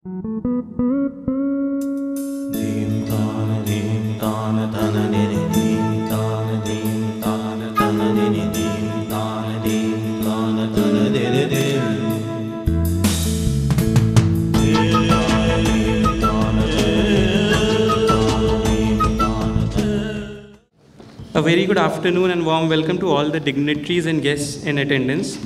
A very good afternoon and warm welcome to all the dignitaries and guests in attendance.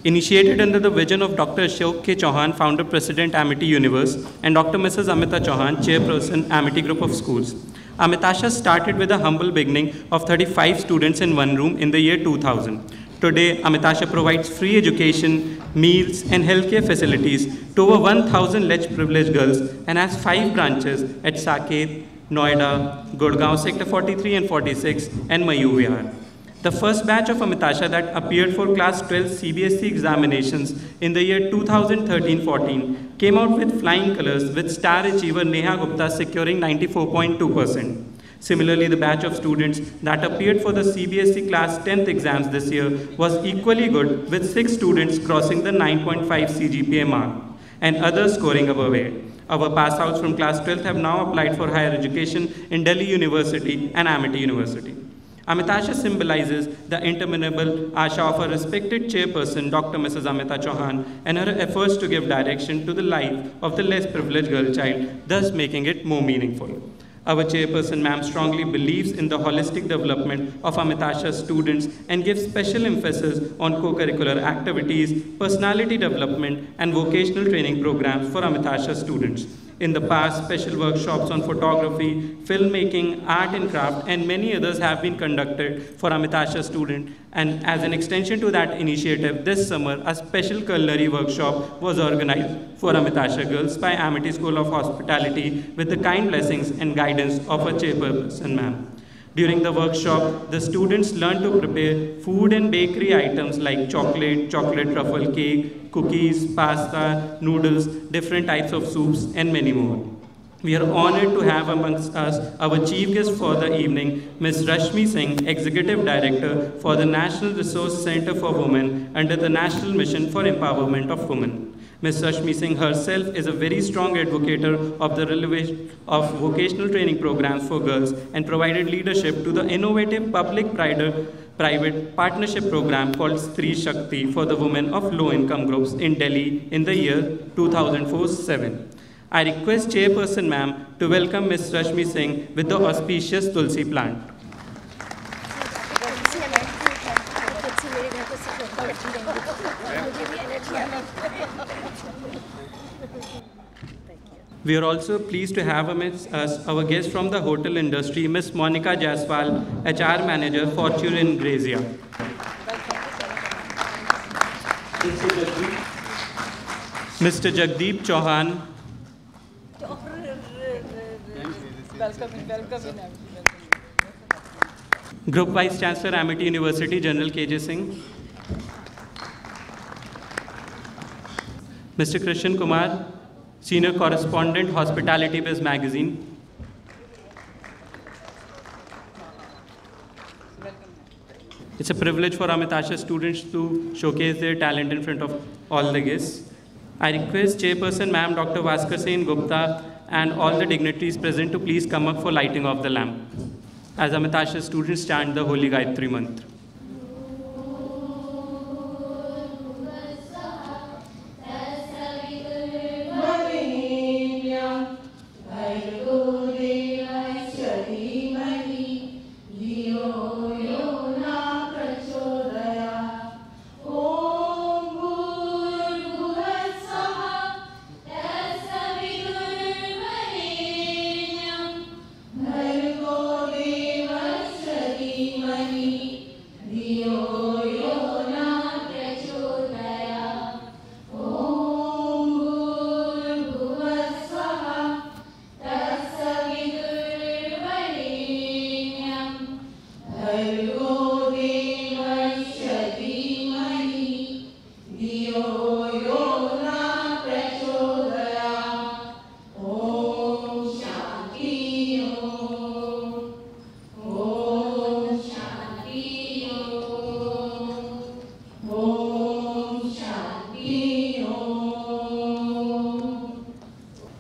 Initiated under the vision of Dr. Ashok K. Chauhan, Founder President, Amity Universe, and Dr. Mrs. Amita Chauhan, Chairperson, Amity Group of Schools. Amitasha started with a humble beginning of 35 students in one room in the year 2000. Today, Amitasha provides free education, meals, and healthcare facilities to over 1,000 less privileged girls and has 5 branches at Saket, Noida, Gurgaon Sector 43 and 46, and Mayu Vihar. The first batch of Amitasha that appeared for Class 12 CBSE examinations in the year 2013-14 came out with flying colors, with star achiever Neha Gupta securing 94.2%. Similarly, the batch of students that appeared for the CBSE Class 10th exams this year was equally good, with 6 students crossing the 9.5 CGPA mark and others scoring above 8. Our pass-outs from Class 12th have now applied for higher education in Delhi University and Amity University. Amitasha symbolizes the interminable asha of a respected chairperson, Dr. Mrs. Amita Chauhan, and her efforts to give direction to the life of the less privileged girl child, thus making it more meaningful. Our chairperson, ma'am, strongly believes in the holistic development of Amitasha's students and gives special emphasis on co-curricular activities, personality development, and vocational training programs for Amitasha students. In the past, special workshops on photography, filmmaking, art and craft, and many others have been conducted for Amitasha students. And as an extension to that initiative, this summer, a special culinary workshop was organized for Amitasha girls by Amity School of Hospitality with the kind blessings and guidance of a chairperson, ma'am. During the workshop, the students learned to prepare food and bakery items like chocolate truffle cake, cookies, pasta, noodles, different types of soups, and many more. We are honored to have amongst us our chief guest for the evening, Ms. Rashmi Singh, Executive Director for the National Resource Center for Women under the National Mission for Empowerment of Women. Ms. Rashmi Singh herself is a very strong advocate of the relevance of vocational training programs for girls and provided leadership to the innovative public-private partnership program called Stree Shakti for the women of low-income groups in Delhi in the year 2004-07. I request Chairperson Ma'am to welcome Ms. Rashmi Singh with the auspicious Tulsi plant. We are also pleased to have amidst us our guest from the hotel industry, Ms. Monica Jaiswal, HR Manager, Fortune in Grazia. Mr. Jagdeep Chauhan, Group Vice Chancellor, Amity University, General KJ Singh. Mr. Krishan Kumar, Senior Correspondent, Hospitality Biz Magazine. It's a privilege for Amitasha students to showcase their talent in front of all the guests. I request Chairperson Ma'am Dr. Bhaskar Sen Gupta and all the dignitaries present to please come up for lighting of the lamp as Amitasha students chant the Holy Gayatri Mantra.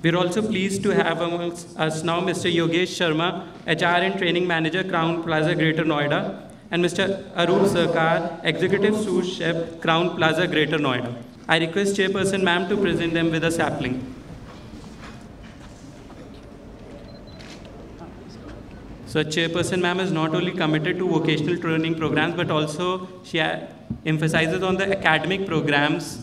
We're also pleased to have amongst us now Mr. Yogesh Sharma, HR and Training Manager, Crown Plaza, Greater Noida, and Mr. Arup Sarkar, Executive Sous Chef, Crown Plaza, Greater Noida. I request Chairperson Ma'am to present them with a sapling. So Chairperson Ma'am is not only committed to vocational training programs, but also she emphasizes on the academic programs.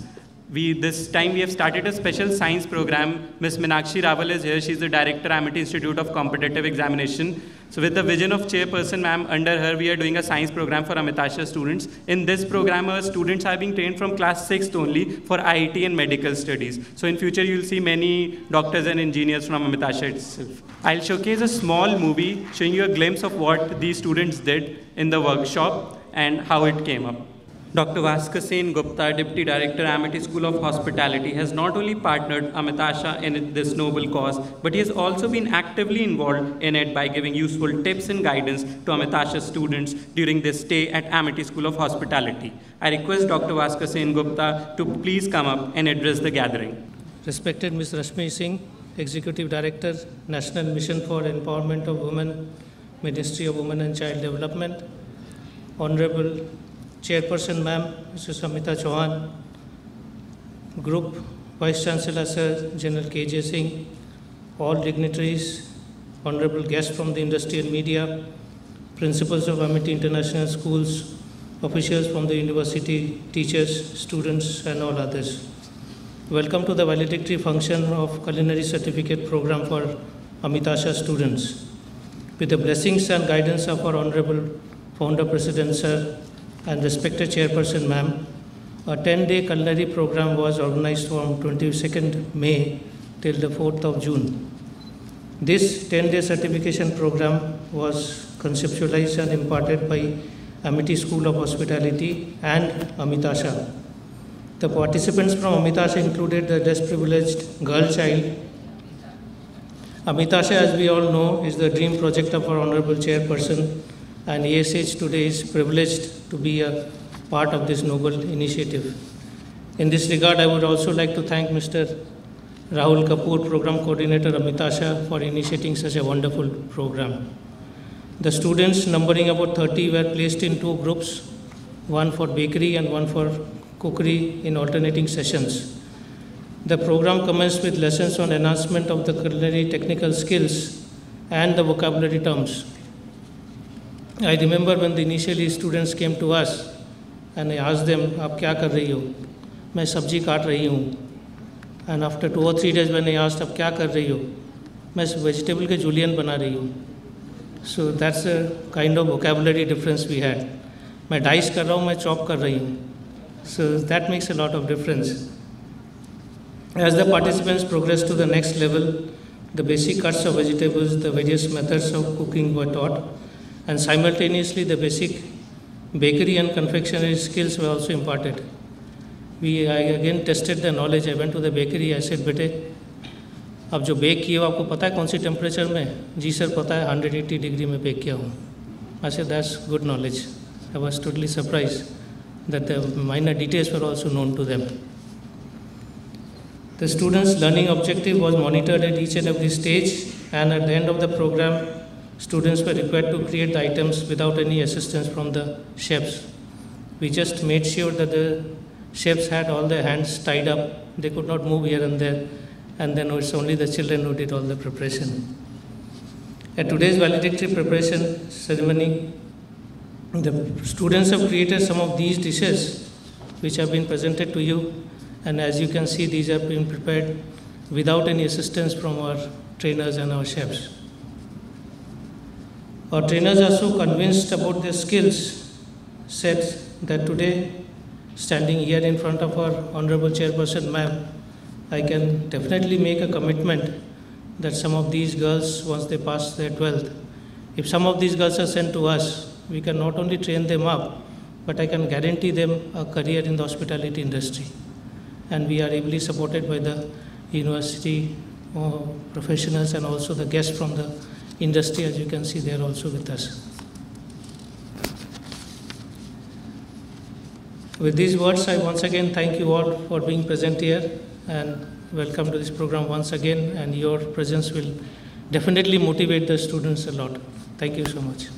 This time we have started a special science program. Ms. Meenakshi Rawal is here. She's the Director, Amity Institute of Competitive Examination. So with the vision of Chairperson Ma'am, under her we are doing a science program for Amitasha students. In this program, our students are being trained from class 6th only for IIT and medical studies. So in future, you'll see many doctors and engineers from Amitasha itself. I'll showcase a small movie showing you a glimpse of what these students did in the workshop and how it came up. Dr. Bhaskar Sen Gupta, Deputy Director, Amity School of Hospitality, has not only partnered Amitasha in this noble cause, but he has also been actively involved in it by giving useful tips and guidance to Amitasha students during their stay at Amity School of Hospitality. I request Dr. Bhaskar Sen Gupta to please come up and address the gathering. Respected Ms. Rashmi Singh, Executive Director, National Mission for Empowerment of Women, Ministry of Women and Child Development, Honorable Chairperson Ma'am, Mrs. Amita Chauhan, Group Vice Chancellor Sir General K.J. Singh, all dignitaries, honorable guests from the industry and media, principals of Amity International Schools, officials from the university, teachers, students, and all others. Welcome to the valedictory function of Culinary Certificate Program for Amitasha students. With the blessings and guidance of our Honorable Founder President Sir and respected Chairperson Ma'am, a 10-day culinary program was organized from 22nd May till the 4th of June. This 10-day certification program was conceptualized and imparted by Amity School of Hospitality and Amitasha. The participants from Amitasha included the less privileged girl child. Amitasha, as we all know, is the dream project of our Honorable Chairperson, and ASH today is privileged to be a part of this noble initiative. In this regard, I would also like to thank Mr. Rahul Kapoor, Program Coordinator Amitasha, for initiating such a wonderful program. The students, numbering about 30, were placed in two groups, one for bakery and one for cookery in alternating sessions. The program commenced with lessons on enhancement of the culinary technical skills and the vocabulary terms. I remember when the initially students came to us and I asked them, "Aap kya kar rahi ho?" "Main sabji kaat rahi hu." And after 2 or 3 days when I asked, "Aap kya kar rahi ho?" "Main vegetable ke julienne bana rahi hu." So that's a kind of vocabulary difference we had. "Main dice kar raha hu, main chop kar rahi hu." So that makes a lot of difference. As the participants progressed to the next level, the basic cuts of vegetables, the various methods of cooking were taught, and simultaneously the basic bakery and confectionery skills were also imparted. I again tested the knowledge. I went to the bakery. I said, "Bete, अब जो bake किए हो आपको पता है कौन सी temperature में?" "जी sir पता है, 180 डिग्री में बेक किया हूँ." I said, "That's good knowledge." I was totally surprised that the minor details were also known to them. The students' learning objective was monitored at each and every stage, and at the end of the program, students were required to create the items without any assistance from the chefs. We just made sure that the chefs had all their hands tied up. They could not move here and there, and then it's only the children who did all the preparation. At today's valedictory preparation ceremony, the students have created some of these dishes which have been presented to you, and as you can see, these have been prepared without any assistance from our trainers and our chefs. Our trainers are so convinced about their skills, said that today, standing here in front of our Honorable Chairperson Ma'am, I can definitely make a commitment that some of these girls, once they pass their 12th, if some of these girls are sent to us, we can not only train them up, but I can guarantee them a career in the hospitality industry. And we are ably supported by the university professionals and also the guests from the industry. As you can see, they are also with us. With these words, I once again thank you all for being present here, and welcome to this program once again, and your presence will definitely motivate the students a lot. Thank you so much.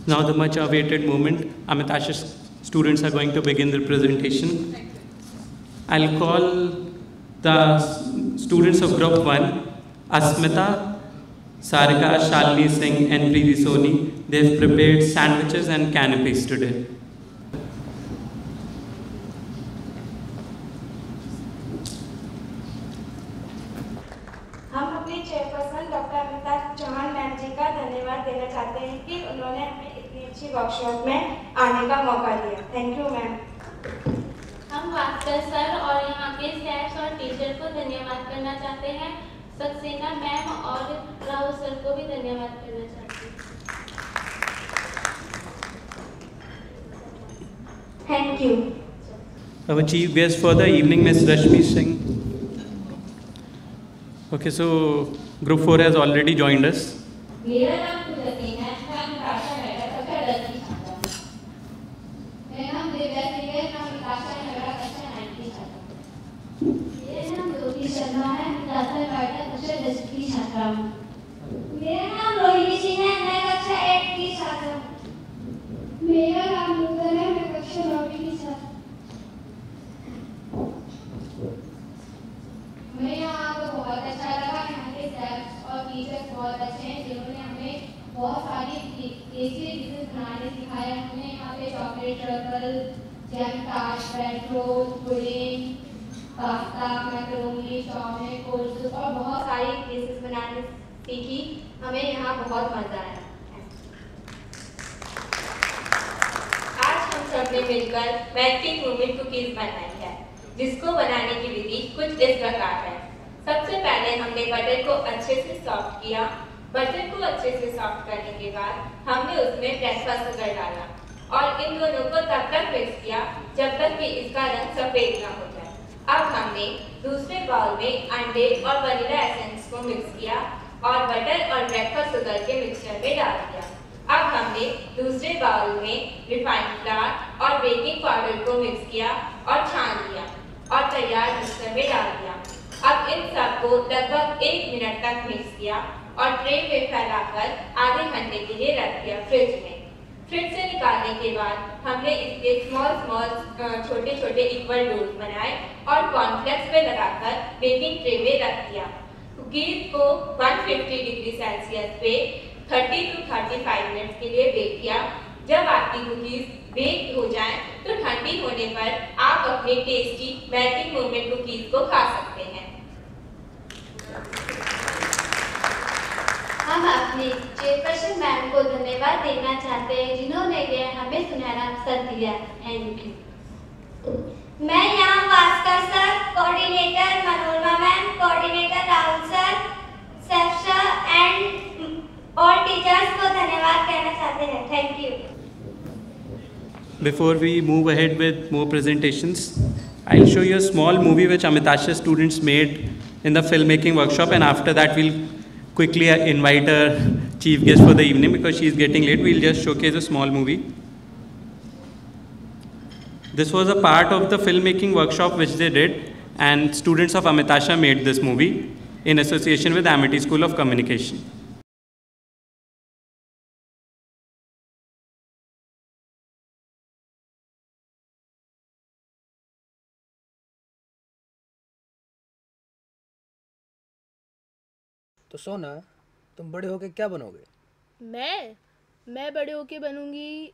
Now the much awaited moment, Amit Ashish students are going to begin their presentation. I'll call the students of Group 1, Asmita, Sarika, Shalini Singh and Preeti Soni. They've prepared sandwiches and canapes today. हम अपनी chairperson doctor Amita Chauhan ma'am ji का धन्यवाद देना चाहते हैं कि उन्होंने हमें इतनी अच्छी वर्कशॉप में आने का मौका दिया। Thank you ma'am. हम भास्कर सर और यहाँ के स्टाफ और टीचर को धन्यवाद करना चाहते हैं। सक्सेना मैम और राहुल सर को भी धन्यवाद करना चाहते हैं। Thank you. Our chief guest for the evening, Ms. Rashmi Singh. Okay, so Group 4 has already joined us. मेरा नाम कुदरती है, मैं निकाशा नगर कक्षा 10 की छात्रा हूँ। मेरा नाम दिव्या सिंह है, मैं निकाशा नगर कक्षा 9 की छात्रा हूँ। मेरा नाम ज्योति शर्मा है, निकाशा नगर कक्षा 10 की छात्रा हूँ। मेरा नाम रोहिणी सिंह है, मैं कक्षा 8 की छात्रा हूँ। मेरा नाम नूतन है, मैं कक्षा 9 की छात्रा हूँ। मैं यहाँ आकर बहुत अच्छा लगा। यहाँ के स्टाफ और टीचर बहुत अच्छे हैं, जिन्होंने हमें बहुत सारी टेस्टी डिशेज बनाने सिखाया। हमने यहाँ पे chocolate truffle, jam tart, bread roll, pudding, pasta, macaroni, chow mein, cold soup और बहुत सारी डिशेज बनाने सीखी। हमें यहाँ बहुत मजा आया। आज हम सब ने मिलकर मेल्टिंग मूवमेंट कुकीज बनाई है, जिसको बनाने की विधि कुछ इस प्रकार है। सबसे पहले हमने बटर को अच्छे से सॉफ्ट किया। बटर को अच्छे से सॉफ्ट करने के बाद हमने उसमें ब्रेकफास्ट शुगर डाला और इन दोनों को तब तक मिक्स किया जब तक कि इसका रंग सफेद ना हो जाए। अब हमने दूसरे बाउल में अंडे और वनीला एसेंस को मिक्स किया और बटर और ब्रेकफास्ट शुगर के मिक्सचर में डाल दिया। अब हमने दूसरे बाउल में रिफाइंड फ्लावर और बेकिंग पाउडर को मिक्स किया और छान लिया और तैयार मिक्सचर में डाल दिया। अब इन सबको लगभग 1 मिनट तक मिक्स किया और ट्रे में फैलाकर आधे घंटे के लिए रख दिया फ्रिज में। फ्रिज से निकालने के बाद हमने इसके स्मॉल छोटे छोटे इक्वल डोज बनाए और कॉर्नफ्लेक्स पे लगाकर बेकिंग ट्रे में रख दिया। कुकीज को 150 डिग्री सेल्सियस पे 30 to 35 मिनट के लिए बेक किया। जब आपकी कुकीज बेक हो जाए तो ठंडी होने पर आप अपने टेस्टी मेल्टिंग मूवमेंट कुकीज को खा सकते हैं। हम अपनी चेयरपर्सन मैम को धन्यवाद देना चाहते हैं, जिन्होंने ये हमें सुनहरा अवसर दिया। Thank you. मैं यहाँ Bhaskar sir, coordinator Manorama ma'am, coordinator Rahul sir, safe sir and all teachers को धन्यवाद कहना चाहते हैं। Thank you. Before we move ahead with more presentations, I'll show you a small movie which Amit Ashish students made in the filmmaking workshop, and after that we'll quickly invite our chief guest for the evening because she's getting late. We'll just showcase a small movie. This was a part of the filmmaking workshop which they did, and students of Amit Ashish made this movie in association with Amity School of Communication. तो सोना, तुम बड़े होके क्या बनोगे? मैं बड़े होके बनूंगी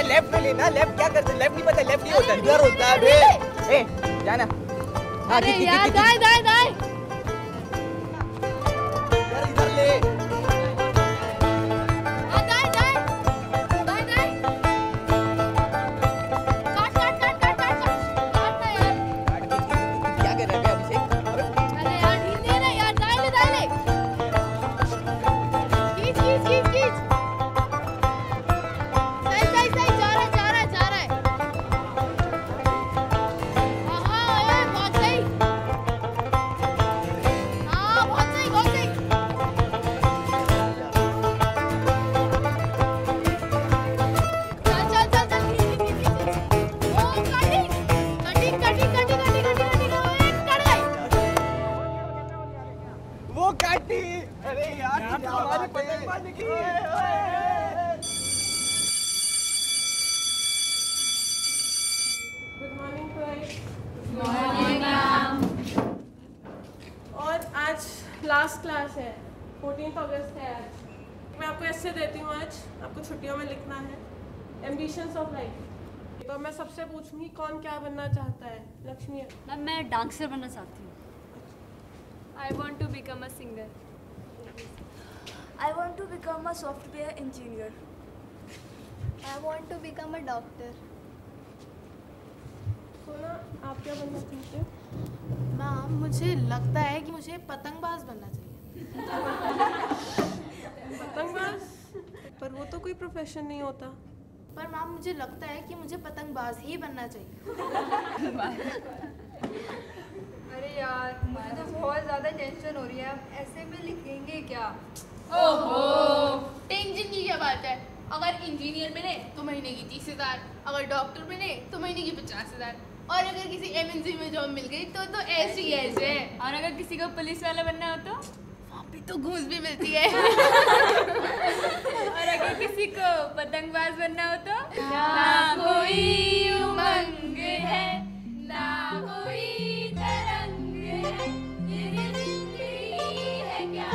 लेफ्ट में लेना। लेफ्ट क्या करते? लेफ्ट नहीं पता, लेफ्ट नहीं होता, इधर होता है बे। ए जाना। अरे यार दाएं दाएं दाएं। छुट्टी। अरे यार हमारी पतंगबाजी की। Good morning boys. Morning ma'am. और आज लास्ट क्लास है, 14 अगस्त है आज। मैं आपको ऐसे देती हूँ, आज आपको छुट्टियों में लिखना है एम्बिशंस ऑफ लाइफ। तो मैं सबसे पूछूंगी कौन क्या बनना चाहता है। लक्ष्मी। मैम मैं डांसर बनना चाहती हूँ। I want to become a singer. I want to become a software engineer. I want to become a doctor. सोना, आप क्या बनना चाहते हो? मैम मुझे लगता है कि मुझे पतंगबाज बनना चाहिए। पतंगबाज? पर वो तो कोई प्रोफेशन नहीं होता। पर मैम मुझे लगता है कि मुझे पतंगबाज ही बनना चाहिए। अरे यार मुझे तो बहुत ज़्यादा टेंशन हो रही है, अब ऐसे में लिखेंगे क्या? ओहो, टेंशन की क्या बात है। अगर इंजीनियर बने तो महीने की 30,000, अगर डॉक्टर बने तो महीने की 50,000, और अगर किसी MNC में जॉब मिल गई तो ऐसे ही ऐसे है। और अगर किसी को पुलिस वाला बनना हो तो वहाँ पे तो घूस भी मिलती है। और अगर किसी को पतंगबाज बनना हो तो ना कोई उमंग है, ना कोई तरंग है, ये जिंदगी है क्या?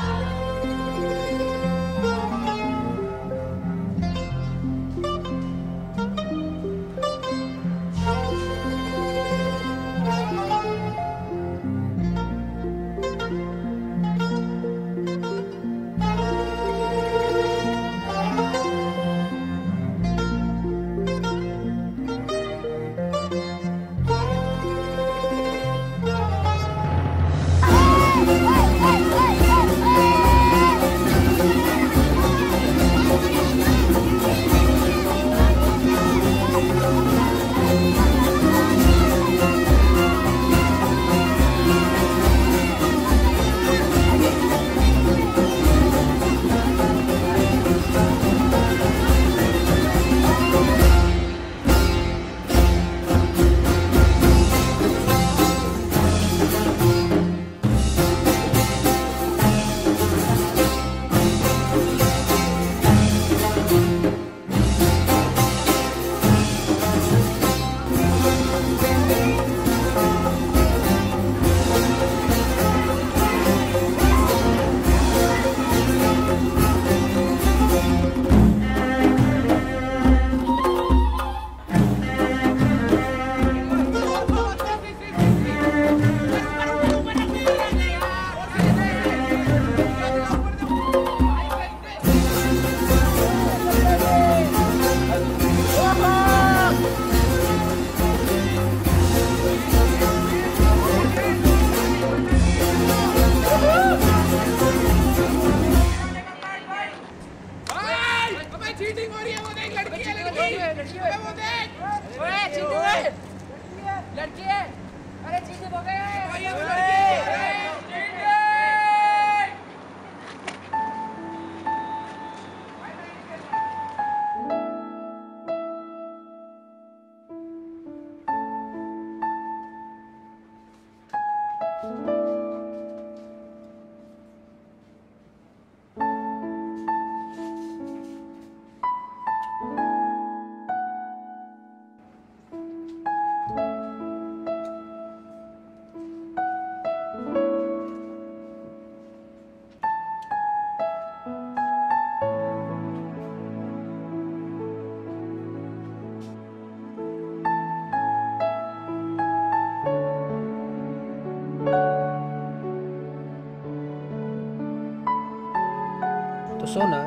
तो सोना,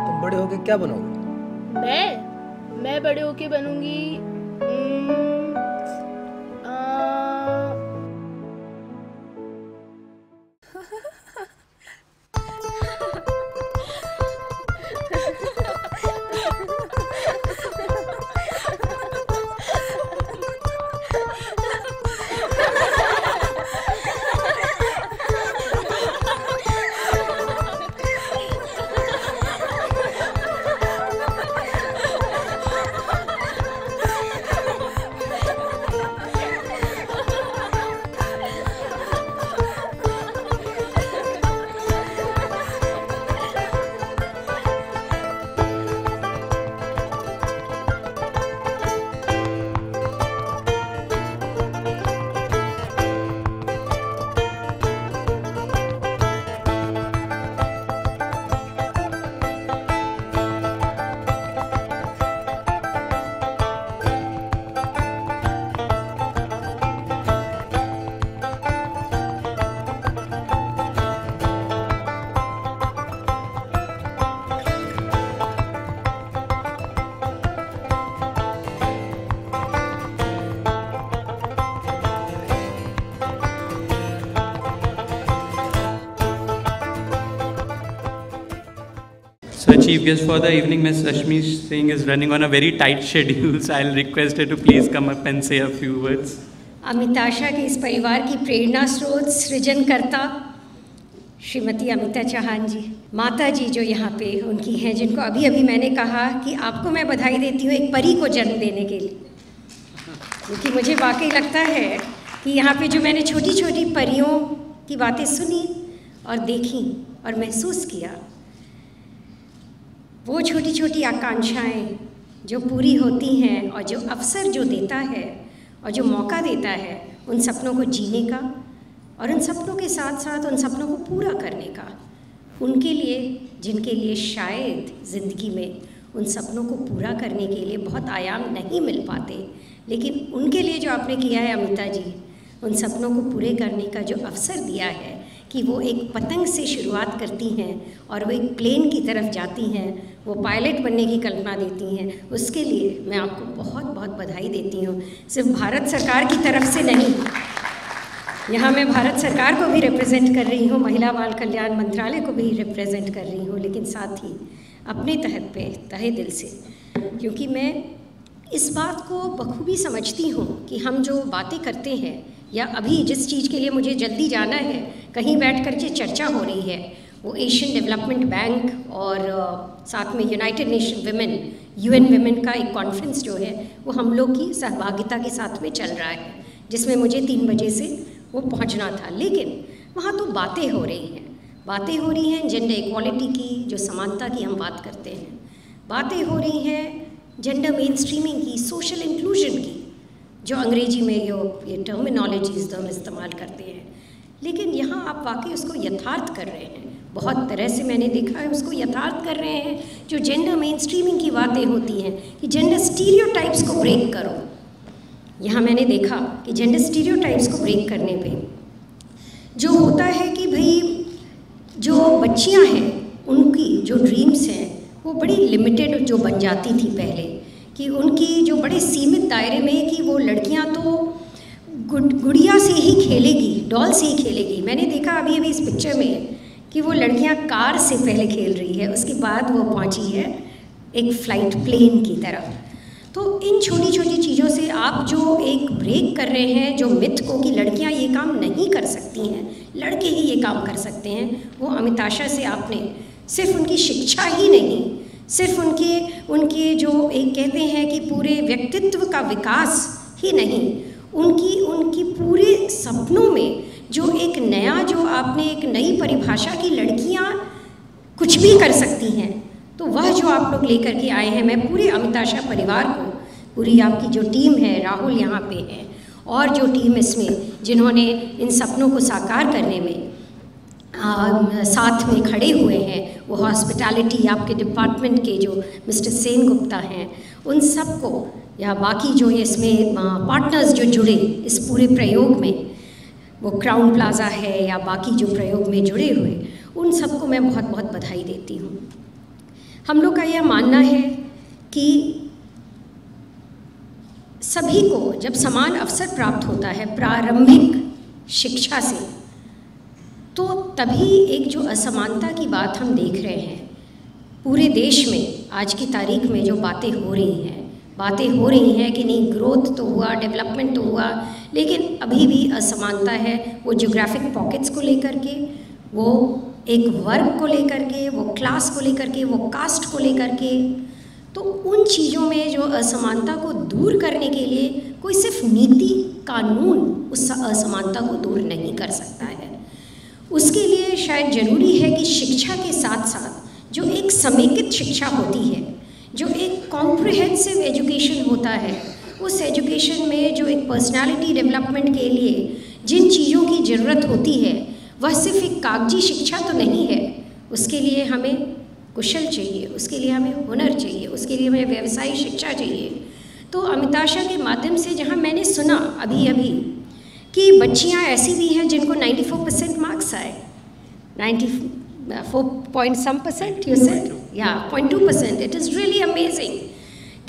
तुम बड़े होके क्या बनोगे? मैं बड़े होके बनूंगी So chief guest for the evening, Ms. Rashmi Singh is running on a very tight schedule, so I'll request her to please come up and say a few words. अमिताशा के इस परिवार की प्रेरणा स्रोत सृजनकर्ता श्रीमती अमिता चौहान जी, माता जी जो यहाँ पे उनकी हैं, जिनको अभी अभी मैंने कहा कि आपको मैं बधाई देती हूँ एक परी को जन्म देने के लिए, क्योंकि मुझे वाकई लगता है कि यहाँ पे जो मैंने छोटी छोटी परियों की बातें सुनी और देखी और महसूस किया, वो छोटी छोटी आकांक्षाएं जो पूरी होती हैं और जो अवसर जो देता है और जो मौका देता है उन सपनों को जीने का और उन सपनों के साथ साथ उन सपनों को पूरा करने का, उनके लिए जिनके लिए शायद ज़िंदगी में उन सपनों को पूरा करने के लिए बहुत आयाम नहीं मिल पाते, लेकिन उनके लिए जो आपने किया है अमिता जी, उन सपनों को पूरे करने का जो अवसर दिया है कि वो एक पतंग से शुरुआत करती हैं और वो एक प्लेन की तरफ जाती हैं, वो पायलट बनने की कल्पना देती हैं, उसके लिए मैं आपको बहुत बहुत बधाई देती हूँ। सिर्फ भारत सरकार की तरफ से नहीं, यहाँ मैं भारत सरकार को भी रिप्रेजेंट कर रही हूँ, महिला बाल कल्याण मंत्रालय को भी रिप्रेजेंट कर रही हूँ, लेकिन साथ ही अपने तहे दिल से, क्योंकि मैं इस बात को बखूबी समझती हूँ कि हम जो बातें करते हैं या अभी जिस चीज़ के लिए मुझे जल्दी जाना है, कहीं बैठ कर के चर्चा हो रही है, वो एशियन डेवलपमेंट बैंक और साथ में United nation women, UN women का एक कॉन्फ्रेंस जो है वो हम लोग की सहभागिता के साथ में चल रहा है, जिसमें मुझे 3 बजे से वो पहुंचना था। लेकिन वहाँ तो बातें हो रही हैं जेंडर इक्वालिटी की, जो समानता की हम बात करते हैं, बातें हो रही हैं जेंडर मेन स्ट्रीमिंग की, सोशल इंक्लूजन की, जो अंग्रेजी में ये टर्मिनोलॉजीज हम इस्तेमाल करते हैं, लेकिन यहाँ आप वाकई उसको यथार्थ कर रहे हैं। बहुत तरह से मैंने देखा है उसको यथार्थ कर रहे हैं। जो जेंडर मेन स्ट्रीमिंग की बातें होती हैं कि जेंडर स्टीरियोटाइप्स को ब्रेक करो, यहाँ मैंने देखा कि जेंडर स्टीरियोटाइप्स को ब्रेक करने पे जो होता है कि भाई जो बच्चियाँ हैं उनकी जो ड्रीम्स हैं वो बड़ी लिमिटेड जो बन जाती थी पहले, कि उनकी जो बड़े सीमित दायरे में कि वो लड़कियां तो गुड़िया से ही खेलेगी, डॉल से ही खेलेगी। मैंने देखा अभी इस पिक्चर में कि वो लड़कियां कार से पहले खेल रही है, उसके बाद वो पहुंची है एक फ्लाइट प्लेन की तरफ। तो इन छोटी छोटी चीज़ों से आप जो एक ब्रेक कर रहे हैं जो मिथ को कि लड़कियां ये काम नहीं कर सकती हैं, लड़के ही ये काम कर सकते हैं, वो अमिताशा से आपने सिर्फ उनकी शिक्षा ही नहीं, सिर्फ उनके जो एक कहते हैं कि पूरे व्यक्तित्व का विकास ही नहीं, उनकी पूरे सपनों में जो एक नया, जो आपने एक नई परिभाषा की लड़कियां कुछ भी कर सकती हैं, तो वह जो आप लोग लेकर के आए हैं। मैं पूरे अमिताशा परिवार को, पूरी आपकी जो टीम है, राहुल यहाँ पे है और जो टीम इसमें जिन्होंने इन सपनों को साकार करने में साथ में खड़े हुए हैं, वो हॉस्पिटैलिटी आपके डिपार्टमेंट के जो मिस्टर सेन गुप्ता हैं, उन सबको, या बाकी जो इसमें पार्टनर्स जो जुड़े इस पूरे प्रयोग में, वो क्राउन प्लाजा है या बाकी जो प्रयोग में जुड़े हुए, उन सबको मैं बहुत बहुत बधाई देती हूँ। हम लोग का यह मानना है कि सभी को जब समान अवसर प्राप्त होता है प्रारंभिक शिक्षा से, तो तभी एक जो असमानता की बात हम देख रहे हैं पूरे देश में आज की तारीख में, जो बातें हो रही हैं कि नहीं ग्रोथ तो हुआ, डेवलपमेंट तो हुआ, लेकिन अभी भी असमानता है। वो ज्योग्राफिक पॉकेट्स को लेकर के, वो एक वर्ग को लेकर के, वो क्लास को लेकर के, वो कास्ट को लेकर के, तो उन चीज़ों में जो असमानता को दूर करने के लिए कोई सिर्फ नीति कानून उस असमानता को दूर नहीं कर सकता है। उसके लिए शायद ज़रूरी है कि शिक्षा के साथ साथ जो एक समेकित शिक्षा होती है, जो एक कॉम्प्रिहेंसिव एजुकेशन होता है, उस एजुकेशन में जो एक पर्सनालिटी डेवलपमेंट के लिए जिन चीज़ों की ज़रूरत होती है, वह सिर्फ एक कागजी शिक्षा तो नहीं है। उसके लिए हमें कुशल चाहिए, उसके लिए हमें हुनर चाहिए, उसके लिए हमें व्यवसायिक शिक्षा चाहिए। तो अमिताशा के माध्यम से जहाँ मैंने सुना अभी कि बच्चियाँ ऐसी भी हैं जिनको 94% मार्क्स आए, 94.some% you said, yeah 0.2%, it is really amazing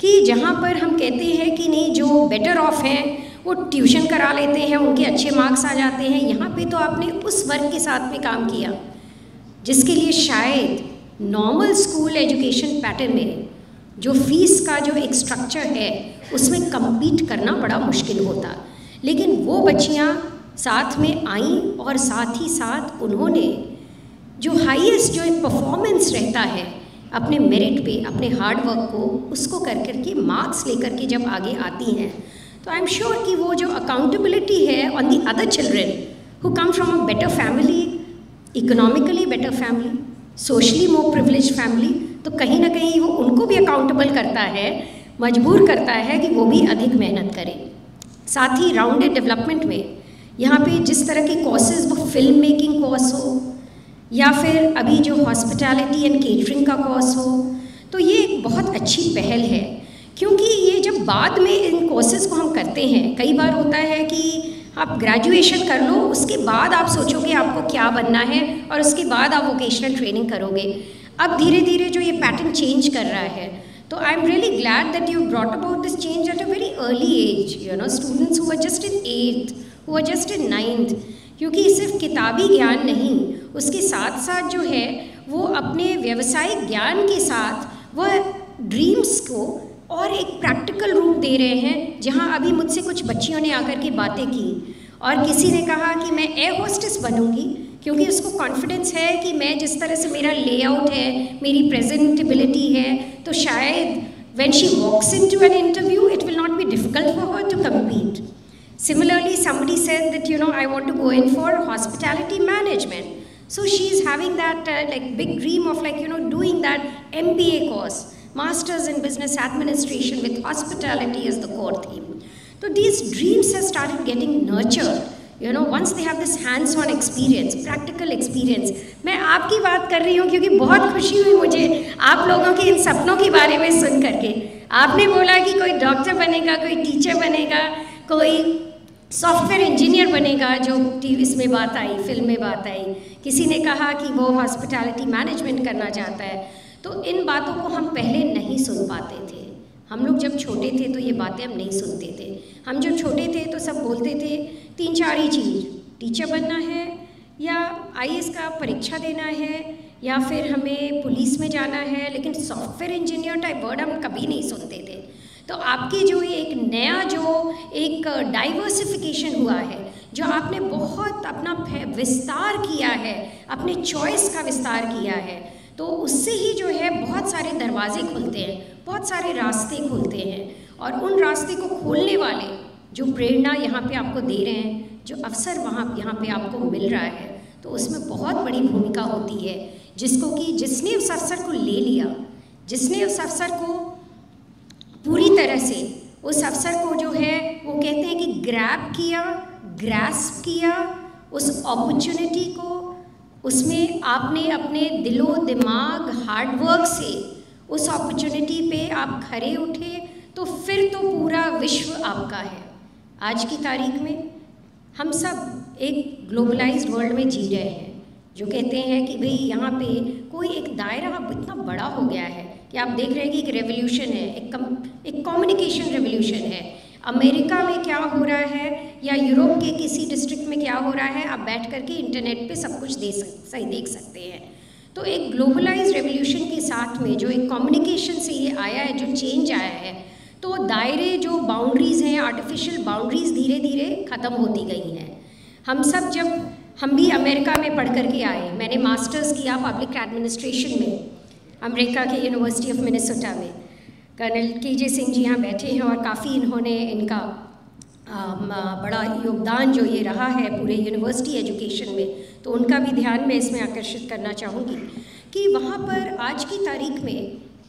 कि जहाँ पर हम कहते हैं कि नहीं जो बेटर ऑफ हैं वो ट्यूशन करा लेते हैं, उनके अच्छे मार्क्स आ जाते हैं, यहाँ पे तो आपने उस वर्ग के साथ में काम किया जिसके लिए शायद नॉर्मल स्कूल एजुकेशन पैटर्न में जो फीस का जो एक स्ट्रक्चर है उसमें कम्पीट करना बड़ा मुश्किल होता, लेकिन वो बच्चियाँ साथ में आईं और साथ ही साथ उन्होंने जो हाईएस्ट जो एक परफॉर्मेंस रहता है अपने मेरिट पे, अपने हार्ड वर्क को उसको कर के मार्क्स लेकर के जब आगे आती हैं, तो आई एम श्योर कि वो जो अकाउंटेबिलिटी है on the other children who come from a better family, economically better family, socially more privilege family, तो कहीं ना कहीं वो उनको भी अकाउंटेबल करता है, मजबूर करता है कि वो भी अधिक मेहनत करें। साथ ही राउंडेड डेवलपमेंट में यहाँ पे जिस तरह के कोर्सेज, वो फिल्म मेकिंग कोर्स हो या फिर अभी जो हॉस्पिटैलिटी एंड केटरिंग का कोर्स हो, तो ये एक बहुत अच्छी पहल है, क्योंकि ये जब बाद में इन कोर्सेज को हम करते हैं, कई बार होता है कि आप ग्रेजुएशन कर लो, उसके बाद आप सोचोगे आपको क्या बनना है और उसके बाद आप वोकेशनल ट्रेनिंग करोगे। अब धीरे धीरे जो ये पैटर्न चेंज कर रहा है, तो I am really glad that you brought about this change at a very early age, you know, students who are just in 8th, who are just in 9th, क्योंकि सिर्फ किताबी ज्ञान नहीं, उसके साथ साथ जो है वो अपने व्यवसायिक ज्ञान के साथ वह ड्रीम्स को और एक प्रैक्टिकल रूप दे रहे हैं। जहां अभी मुझसे कुछ बच्चियों ने आकर के बातें की और किसी ने कहा कि मैं एयर होस्टेस बनूंगी, क्योंकि उसको कॉन्फिडेंस है कि मैं जिस तरह से मेरा लेआउट है, मेरी प्रेजेंटेबिलिटी है, तो शायद when she walks into an interview it will not be difficult for her to compete. Similarly, somebody said that, you know, I want to go in for hospitality management. So she is having that like big dream of, like, you know, doing that MBA course, Masters in Business Administration with hospitality as the core theme. So these dreams have started getting nurtured, you know, once they have this hands-on experience, practical experience. मैं आपकी बात कर रही हूँ क्योंकि बहुत खुशी हुई मुझे आप लोगों के इन सपनों के बारे में सुन करके। आपने बोला कि कोई डॉक्टर बनेगा, कोई टीचर बनेगा, कोई सॉफ्टवेयर इंजीनियर बनेगा, जो इसमें बात आई, फिल्म में बात आई, किसी ने कहा कि वो हॉस्पिटैलिटी मैनेजमेंट करना चाहता है। तो इन बातों को हम पहले नहीं सुन पाते थे। हम लोग जब छोटे थे तो ये बातें हम नहीं सुनते थे। हम जब छोटे थे तो सब बोलते थे 3-4 ही चीज़, टीचर बनना है या IAS का परीक्षा देना है या फिर हमें पुलिस में जाना है, लेकिन सॉफ्टवेयर इंजीनियर टाइप वर्ड हम कभी नहीं सुनते थे। तो आपके जो ये एक नया जो एक डाइवर्सिफिकेशन हुआ है, जो आपने बहुत अपना विस्तार किया है, अपने चॉइस का विस्तार किया है, तो उससे ही जो है बहुत सारे दरवाजे खुलते हैं, बहुत सारे रास्ते खुलते हैं, और उन रास्ते को खोलने वाले जो प्रेरणा यहाँ पे आपको दे रहे हैं, जो अवसर यहाँ पे आपको मिल रहा है, तो उसमें बहुत बड़ी भूमिका होती है, जिसको कि जिसने उस अवसर को ले लिया, जिसने उस अवसर को पूरी तरह से उस अवसर को जो है वो कहते हैं कि ग्रैब किया, ग्रास्प किया, उस अपॉर्चुनिटी को, उसमें आपने अपने दिलो दिमाग हार्डवर्क से उस अपॉर्चुनिटी पे आप खरे उठे, तो फिर तो पूरा विश्व आपका है। आज की तारीख में हम सब एक ग्लोबलाइज्ड वर्ल्ड में जी रहे हैं, जो कहते हैं कि भाई यहाँ पे कोई एक दायरा इतना बड़ा हो गया है कि आप देख रहे हैं कि एक रेवोल्यूशन है, एक कम्युनिकेशन रेवोल्यूशन है। अमेरिका में क्या हो रहा है या यूरोप के किसी डिस्ट्रिक्ट में क्या हो रहा है, आप बैठ करके इंटरनेट पे सब कुछ सही देख सकते हैं। तो एक ग्लोबलाइज्ड रेवोल्यूशन के साथ में जो एक कम्युनिकेशन से ये आया है, जो चेंज आया है, तो दायरे जो बाउंड्रीज़ हैं, आर्टिफिशियल बाउंड्रीज़ धीरे धीरे ख़त्म होती गई हैं। हम भी अमेरिका में पढ़ करके आए, मैंने मास्टर्स किया पब्लिक एडमिनिस्ट्रेशन में अमेरिका के यूनिवर्सिटी ऑफ मिनेसोटा में। कर्नल KJ सिंह जी यहाँ बैठे हैं और काफ़ी इन्होंने इनका बड़ा योगदान जो ये रहा है पूरे यूनिवर्सिटी एजुकेशन में, तो उनका भी ध्यान मैं इसमें आकर्षित करना चाहूँगी कि वहाँ पर आज की तारीख में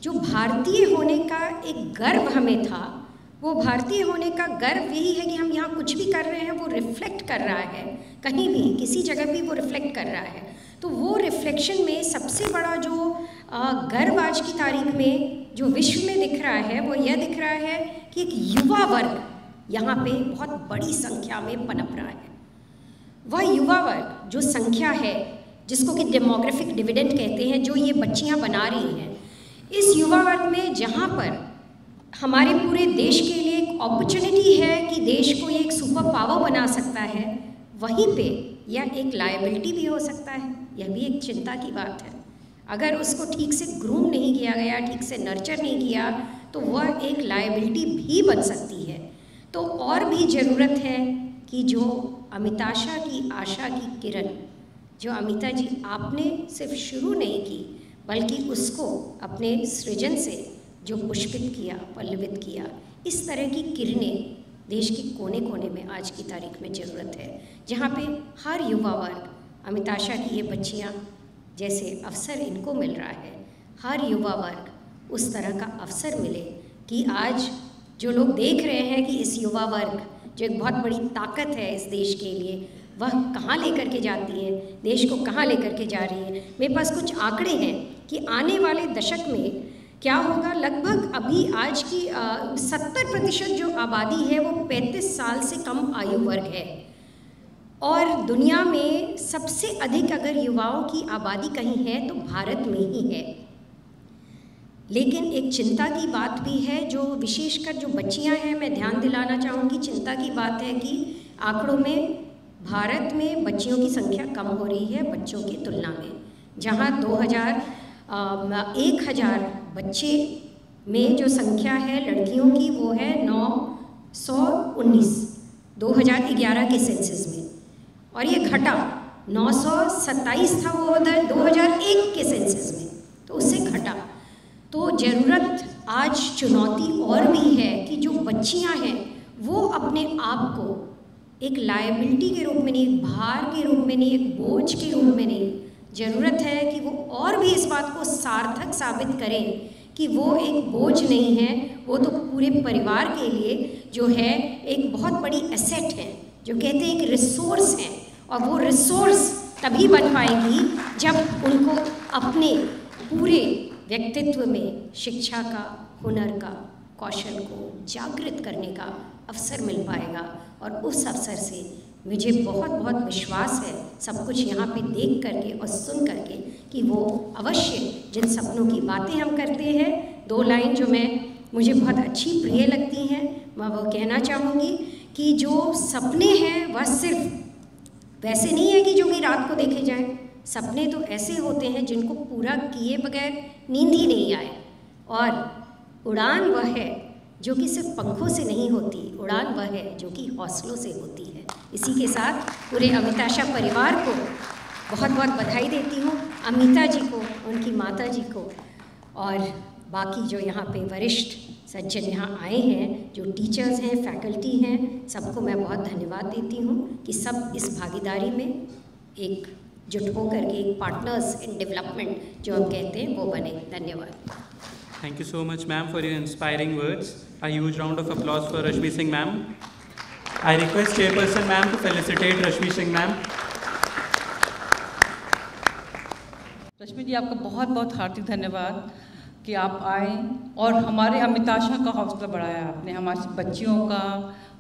जो भारतीय होने का एक गर्व हमें था, वो भारतीय होने का गर्व यही है कि हम यहाँ कुछ भी कर रहे हैं वो रिफ्लेक्ट कर रहा है, कहीं भी किसी जगह भी वो रिफ्लेक्ट कर रहा है। तो वो रिफ्लेक्शन में सबसे बड़ा जो गर्व आज की तारीख में जो विश्व में दिख रहा है, वो यह दिख रहा है कि एक युवा वर्ग यहाँ पे बहुत बड़ी संख्या में पनप रहा है। वह युवा वर्ग जो संख्या है, जिसको कि डेमोग्राफिक डिविडेंड कहते हैं, जो ये बच्चियाँ बना रही हैं, इस युवा वर्ग में जहाँ पर हमारे पूरे देश के लिए एक अपॉर्चुनिटी है कि देश को ये एक सुपर पावर बना सकता है, वहीं पे यह एक लायबिलिटी भी हो सकता है। यह भी एक चिंता की बात है। अगर उसको ठीक से ग्रूम नहीं किया गया, ठीक से नर्चर नहीं किया, तो वह एक लायबिलिटी भी बन सकती है। तो और भी ज़रूरत है कि जो अमिताशा की आशा की किरण, जो अमिता जी आपने सिर्फ शुरू नहीं की, बल्कि उसको अपने सृजन से जो पुष्पित किया, पल्लवित किया, इस तरह की किरणें देश के कोने कोने में आज की तारीख में ज़रूरत है, जहाँ पे हर युवा वर्ग, अमिताशा की ये बच्चियाँ जैसे अवसर इनको मिल रहा है, हर युवा वर्ग उस तरह का अवसर मिले कि आज जो लोग देख रहे हैं कि इस युवा वर्ग जो एक बहुत बड़ी ताकत है इस देश के लिए, वह कहाँ लेकर के जाती है, देश को कहाँ लेकर के जा रही है। मेरे पास कुछ आंकड़े हैं कि आने वाले दशक में क्या होगा। लगभग अभी आज की 70% जो आबादी है वो 35 साल से कम आयु वर्ग है, और दुनिया में सबसे अधिक अगर युवाओं की आबादी कहीं है तो भारत में ही है। लेकिन एक चिंता की बात भी है, जो विशेषकर जो बच्चियां हैं, मैं ध्यान दिलाना चाहूँगी, चिंता की बात है कि आंकड़ों में भारत में बच्चियों की संख्या कम हो रही है बच्चों की तुलना में। जहाँ 1000 बच्चे में जो संख्या है लड़कियों की वो है 919 2011 के सेंसस में, और ये घटा 927 था वो 2001 के सेंसस में, तो उससे घटा। तो ज़रूरत आज चुनौती और भी है कि जो बच्चियां हैं वो अपने आप को एक लायबिलिटी के रूप में नहीं, एक भार के रूप में नहीं, एक बोझ के रूप में नहीं, ज़रूरत है कि वो और भी इस बात को सार्थक साबित करें कि वो एक बोझ नहीं है, वो तो पूरे परिवार के लिए जो है एक बहुत बड़ी एसेट है, जो कहते हैं एक रिसोर्स है, और वो रिसोर्स तभी बन पाएगी जब उनको अपने पूरे व्यक्तित्व में शिक्षा का, हुनर का, कौशल को जागृत करने का अवसर मिल पाएगा। और उस अवसर से मुझे बहुत बहुत विश्वास है, सब कुछ यहाँ पे देख करके और सुन करके, कि वो अवश्य जिन सपनों की बातें हम करते हैं, 2 लाइन जो मुझे बहुत अच्छी प्रिय लगती हैं, मैं वो कहना चाहूँगी कि जो सपने हैं वह सिर्फ वैसे नहीं है कि जो कि रात को देखे जाएं। सपने तो ऐसे होते हैं जिनको पूरा किए बगैर नींद ही नहीं आए, और उड़ान वह है जो कि सिर्फ पंखों से नहीं होती, उड़ान वह है जो कि हौसलों से होती है। इसी के साथ पूरे अमिताशा परिवार को बहुत बहुत बधाई देती हूँ, अमिता जी को, उनकी माता जी को, और बाकी जो यहाँ पे वरिष्ठ सज्जन यहाँ आए हैं, जो टीचर्स हैं, फैकल्टी हैं, सबको मैं बहुत धन्यवाद देती हूँ कि सब इस भागीदारी में एक जुट होकर के एक पार्टनर्स इन डेवलपमेंट जो हम कहते हैं वो बने। धन्यवाद। Thank you so much, ma'am, for your inspiring words. A huge round of applause for Rashmi Singh, ma'am. I request Chairperson, ma'am, to felicitate Rashmi Singh, ma'am. रश्मि जी, आपका बहुत बहुत हार्दिक धन्यवाद कि आप आए और हमारे अमिताशा का हौसला बढ़ाया आपने, हमारी बच्चियों का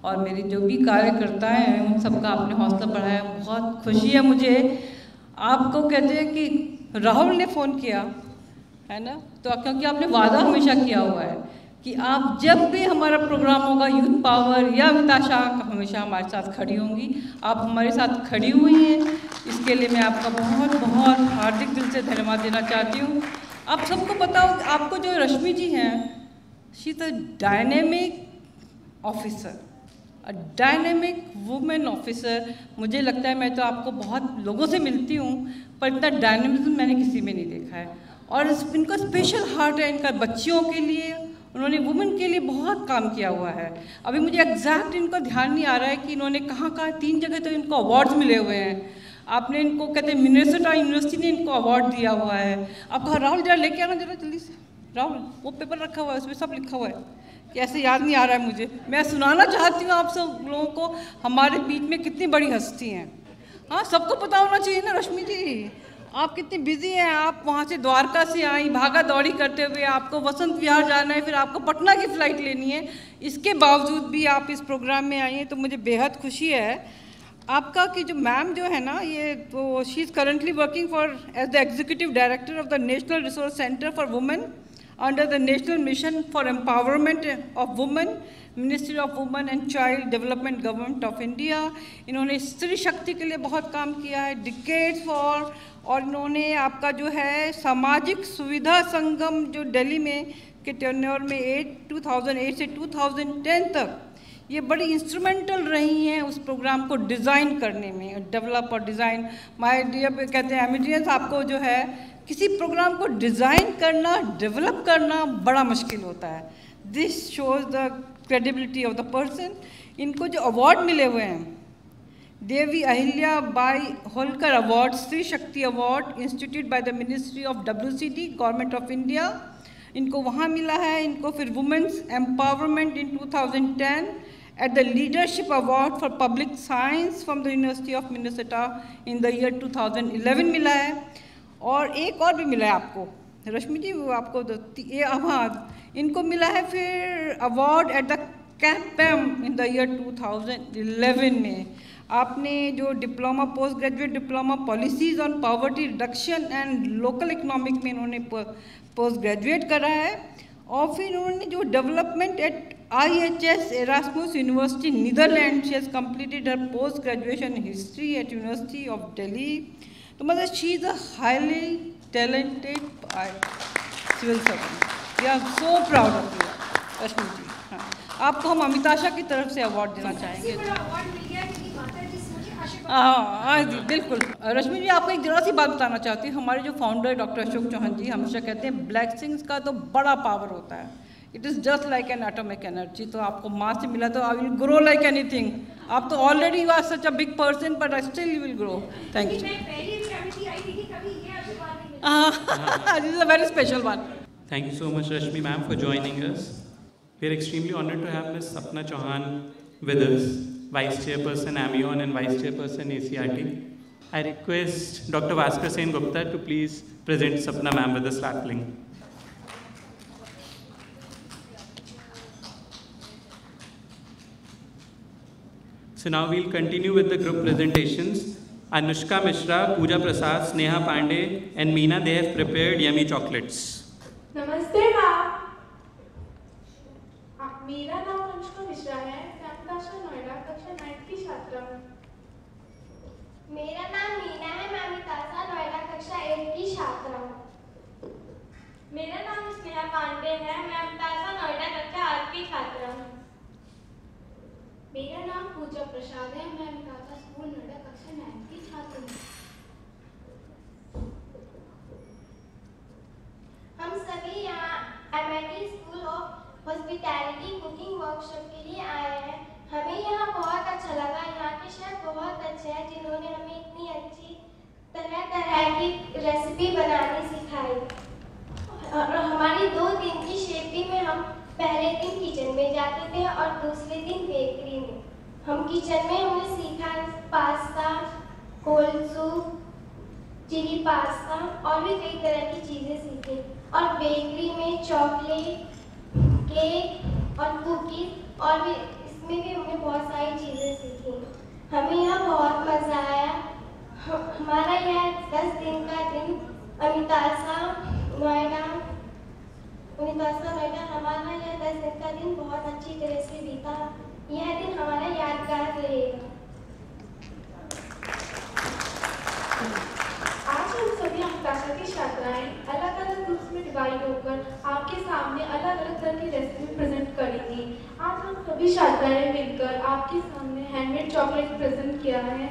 और मेरे जो भी कार्यकर्ता हैं उन सबका आपने हौसला बढ़ाया। बहुत खुशी है मुझे। आपको कहते हैं कि राहुल ने फ़ोन किया है ना, तो क्योंकि आपने वादा हमेशा किया हुआ है कि आप जब भी हमारा प्रोग्राम होगा यूथ पावर या अमिताशा, हमेशा हमारे साथ खड़ी होंगी। आप हमारे साथ खड़ी हुई हैं, इसके लिए मैं आपका बहुत बहुत हार्दिक दिल से धन्यवाद देना चाहती हूँ। आप सबको बताओ, आपको जो रश्मि जी हैं, she is a dynamic officer, a dynamic women officer. मुझे लगता है, मैं तो आपको बहुत लोगों से मिलती हूँ पर इतना डायनेमिज्म मैंने किसी में नहीं देखा है। और इनका स्पेशल हार्ट है, इनका बच्चियों के लिए, उन्होंने वुमेन के लिए बहुत काम किया हुआ है। अभी मुझे एग्जैक्ट इनका ध्यान नहीं आ रहा है कि इन्होंने कहाँ 3 जगह तो इनको अवार्ड्स मिले हुए हैं। आपने इनको कहते हैं मिनेसोटा यूनिवर्सिटी ने इनको अवार्ड दिया हुआ है। आप कहा राहुल जरा लेके आना जरा जल्दी से। राहुल, वो पेपर रखा हुआ है, उसमें सब लिखा हुआ है कि ऐसे याद नहीं आ रहा है मुझे। मैं सुनाना चाहती हूँ आप सब लोगों को, हमारे बीच में कितनी बड़ी हस्ती हैं। हाँ, सबको पता होना चाहिए ना रश्मि जी, आप कितनी बिजी हैं। आप वहाँ से द्वारका से आई, भागा दौड़ी करते हुए, आपको वसंत विहार जाना है, फिर आपको पटना की फ़्लाइट लेनी है। इसके बावजूद भी आप इस प्रोग्राम में आई हैं, तो मुझे बेहद खुशी है आपका कि जो मैम जो है ना, ये तो she is currently working for as the executive director of the National Resource Centre for Women. under the National Mission for Empowerment of Women, Ministry of Women and Child Development, Government of India. इन्होंने स्त्री शक्ति के लिए बहुत काम किया है, decades for, और इन्होंने आपका जो है सामाजिक सुविधा संगम जो दिल्ली में के टेन्योर में 2008 से 2010 तक ये बड़ी इंस्ट्रूमेंटल रही हैं उस प्रोग्राम को डिज़ाइन करने में, डेवलप और डिज़ाइन। माय डियर कहते हैं एमिडियंस, आपको जो है किसी प्रोग्राम को डिज़ाइन करना, डेवलप करना बड़ा मुश्किल होता है। This shows the credibility of the person. इनको जो अवार्ड मिले हुए हैं, Devi Ahilya Bai Holkar award, Stree Shakti award institute by the ministry of WCD, government of India, इनको वहाँ मिला है। इनको फिर women's empowerment in 2010 at the leadership award for public science from the University of Minnesota in the year 2011 मिला है। और एक और भी मिला है आपको, रश्मि जी, वो आपको हाँ, इनको मिला है फिर award at the CAPAM in the year 2011 में। आपने जो diploma, post graduate diploma policies on poverty reduction and local economic में इन्होंने पोस्ट ग्रेजुएट करा है। और फिर उन्होंने जो development at IHS Erasmus university Netherland, she has completed her post graduation history at university of Delhi. तो मतलब she is a highly talented civil servant. We are so proud of you Rashmi ji. हाँ, आपको हम अमिताशा की तरफ से अवार्ड देना चाहेंगे। हाँ जी, बिल्कुल। रश्मि जी, आपको एक जरा सी बात बताना चाहती हूँ। हमारे जो फाउंडर डॉक्टर अशोक चौहान जी हमेशा कहते हैं ब्लेसिंग्स का तो बड़ा पावर होता है, it is just like an atomic energy. तो आपको माँ से मिला तो I will grow like anything. आप तो already you are such a big person, but still you will grow. Thank you. This is a very special one. Thank you so much, Rashmi ma'am, for joining us. We are extremely honored to have Ms. Sapna Chauhan with us, Vice Chairperson Amion and Vice Chairperson ACRT. I request Dr. Bhaskar Sen Gupta to please present Sapna ma'am with the sapling. So now we'll continue with the group presentations. Anushka Mishra, Pooja Prasad, Sneha Pandey and Meena, they have prepared yummy chocolates. नमस्ते ma'am, मेरा नाम अनुष्का मिश्रा है, मैं अमिताशा नोएडा कक्षा 9 की छात्रा हूँ। मेरा नाम मीना है, मैं अमिताशा नोएडा कक्षा 8 की छात्रा हूँ। मेरा नाम स्नेहा पांडे है, मैं अमिताशा नोएडा कक्षा 8 की छात्रा हूँ। मेरा नाम पूजा प्रसाद है, मैं अमिताशा स्कूल नोएडा कक्षा 9 की छात्रा हूँ। हम सभी यहाँ MIT school of hospitality cooking workshop के लिए आए हैं। हमें यहाँ बहुत अच्छा लगा। यहाँ के शेफ बहुत अच्छे हैं जिन्होंने हमें इतनी अच्छी तरह की रेसिपी बनानी सिखाई। और हमारी 2 दिन की शेफी में हम पहले दिन किचन में जाते थे और दूसरे दिन बेकरी में। हम किचन में हमने सीखा pasta, cold soup, chilli pasta और भी कई तरह की चीज़ें सीखी। और बेकरी में चॉकलेट, केक और कुकीज और भी इसमें भी हमने बहुत सारी चीज़ें सीखी। हमें यहाँ बहुत मज़ा आया। हमारा यह 10 दिन का दिन अमिताशा नोएडा हमारा यह 10 दिन का दिन बहुत अच्छी तरह से बीता। यह दिन हमारा यादगार रहेगा। आज हम सभी अमिताशा की छात्राएं अलग अलग ग्रुप्स में डिवाइड होकर आपके सामने अलग अलग तरह की रेसिपी प्रेजेंट करेंगी। आज हम सभी छात्राएं मिलकर आपके सामने हैंडमेड चॉकलेट प्रेजेंट किया है।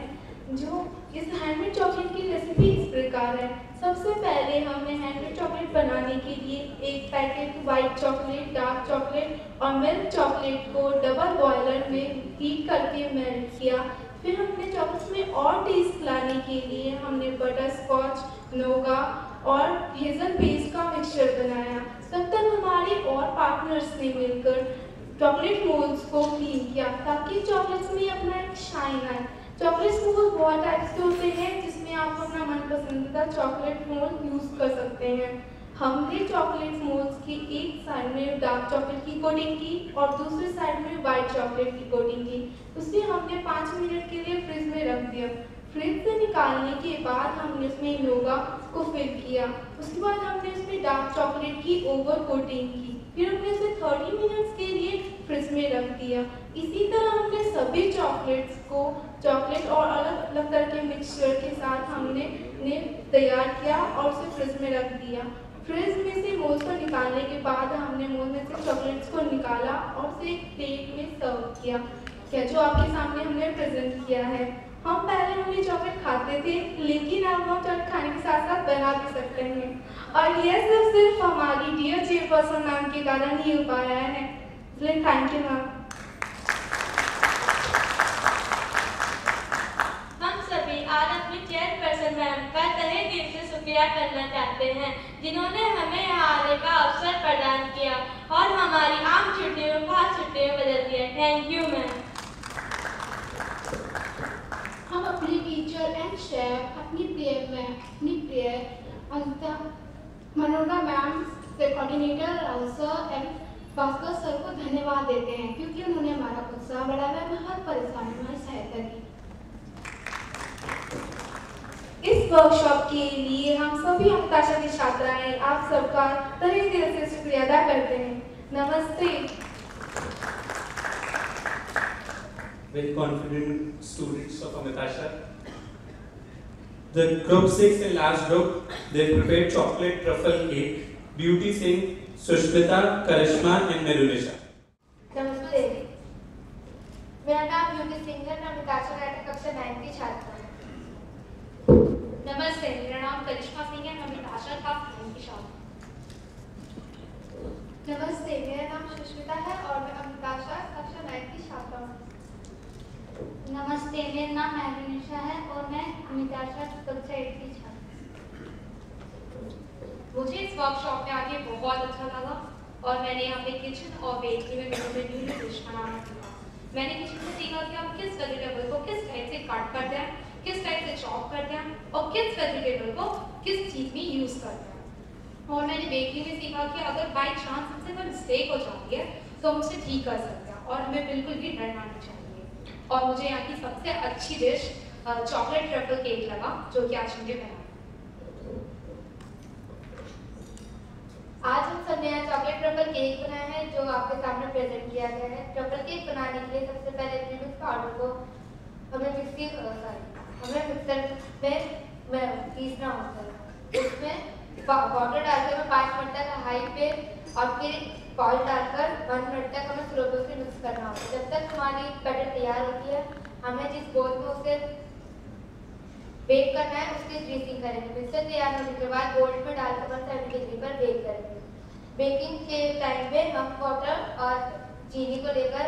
जो इस हैंडमेड चॉकलेट की रेसिपी इस प्रकार है। सबसे पहले हमने हैंडमेड चॉकलेट बनाने के लिए एक packet white chocolate, dark chocolate और मिल्क चॉकलेट को डबल बॉयलर में हीट करके मेल्ट किया। फिर हमने चॉकलेट्स में और टेस्ट लाने के लिए हमने बटर स्कॉच, नोगा और हेज़ल बेस का मिक्सचर बनाया। तब तक हमारे और पार्टनर्स ने मिलकर चॉकलेट मोल्ड्स को क्लीन किया ताकि चॉकलेट्स में अपना एक शाइन आए। चॉकलेट मोल्ड बहुत टाइप्स के होते हैं जिसमें आप अपना मनपसंदीदा चॉकलेट मोल्ड यूज़ कर सकते हैं। हमने चॉकलेट मोल्ड्स की एक साइड में डार्क चॉकलेट की कोटिंग की और दूसरी साइड में वाइट चॉकलेट की कोटिंग की। उसे हमने 5 मिनट के लिए फ्रिज में रख दिया। फ्रिज से निकालने के बाद हमने उसमें इनोवा को फिल किया। उसके बाद हमने उसमें डार्क चॉकलेट की ओवर कोटिंग की। फिर हमने उसे 30 मिनट्स के लिए फ्रिज में रख दिया। इसी तरह हमने सभी चॉकलेट और अलग अलग तरह के मिक्सचर के साथ हमने तैयार किया और उसे फ्रिज में रख दिया। फ्रिज में से मोल्स को निकालने के बाद हमने मोल्स में से चॉकलेट्स को निकाला और उसे एक प्लेट में सर्व किया, जो आपके सामने हमने प्रेजेंट किया है। हम पहले वाली चॉकलेट खाते थे, लेकिन अब हम चॉकलेट खाने के साथ साथ बना भी सकते हैं, और यह सब सिर्फ हमारी डियर चेयरपर्सन मैम के कारण ही हो पाया है। इसलिए थैंक यू मैम। हम सभी आज अपनी चेयरपर्सन मैम का तहे दिल से शुक्रिया करना चाहते हैं, जिन्होंने हमें यहाँ आने का अवसर प्रदान किया और हमारी आम छुट्टियों को खास छुट्टियों में बदल दिया। Thank you ma'am. हम अपने टीचर एंड शेफ, अपनी प्रिय अनिता मनोरमा मैम से coordinator Rahul sir and Bhaskar sir को धन्यवाद देते हैं, क्योंकि उन्होंने हमारा उत्साह बढ़ाया में हर परेशानी में सहायता की। इस वर्कशॉप के लिए हम सभी अमिताशा की छात्राएं आप सबका तहे दिल से शुक्रिया अदा करते हैं। नमस्ते। Very confident students of Amitasha. The group 6 and last group, they prepared chocolate truffle cake. Beauty Singh, Sushmita, Karishma and Merunisha. नमस्ते, मेरा नाम ब्यूटी सिंह है। मैं अमिताशा नाटक कक्षा 9 की छात्रा हूँ। नमस्ते, मेरा नाम करिश्मा सिंह है। मैं अमिताशा क्लास 9 की छात्रा हूँ। नमस्ते, मेरा नाम सुष्मिता है और मैं अमिताशा कक्षा 9 की छात्रा हूँ। नमस्ते, मेरा नाम मेरुनिशा है और मैं अमिताशा कक्षा 8 की छात्रा। मुझे इस वर्कशॉप में आके बहुत अच्छा लगा और मैंने यहाँ पे किचन और बेकरी में न्यू डिश बनाना सीखा। मैंने किचन में सीखा कि आप किस वेजिटेबल को किस टाइप से काट करते हैं, किस टाइप से चॉप करते हैं और किस वेजिटेबल को किस चीज़ में यूज़ करते हैं। और मैंने बेकरी में सीखा कि अगर बाई चांस हमसे कोई मिस्टेक हो जाती है तो हम उसे ठीक कर सकते हैं और हमें बिल्कुल भी डरना नहीं चाहिए। और मुझे यहाँ की सबसे अच्छी डिश चॉकलेट ट्रफल केक लगा, जो कि आज मुझे बनाया। आज हम सब नया चॉकलेट ट्रफल केक बनाया है, जो आपके सामने प्रेजेंट किया गया है। ट्रफल केक बनाने के लिए सबसे पहले प्रीमिक्स पाउडर को हमें मिक्सर में पीसना होता है। उसमें पाउडर डालकर हमें 5 मिनट तक हाई पे और फिर पाउडर डालकर 1 मिनट तक हमें स्लो पे मिक्स करना होता है। जब तक हमारी बैटर तैयार होती है, हमें जिस बोल में उसे बेक करना है उसकी ग्रीसिंग करेंगे। मिक्सर तैयार होने के बाद बोल्ट में डालकर 170 डिग्री पर बेक करेंगे। बेकिंग के टाइम पे हम वाटर चीनी को लेकर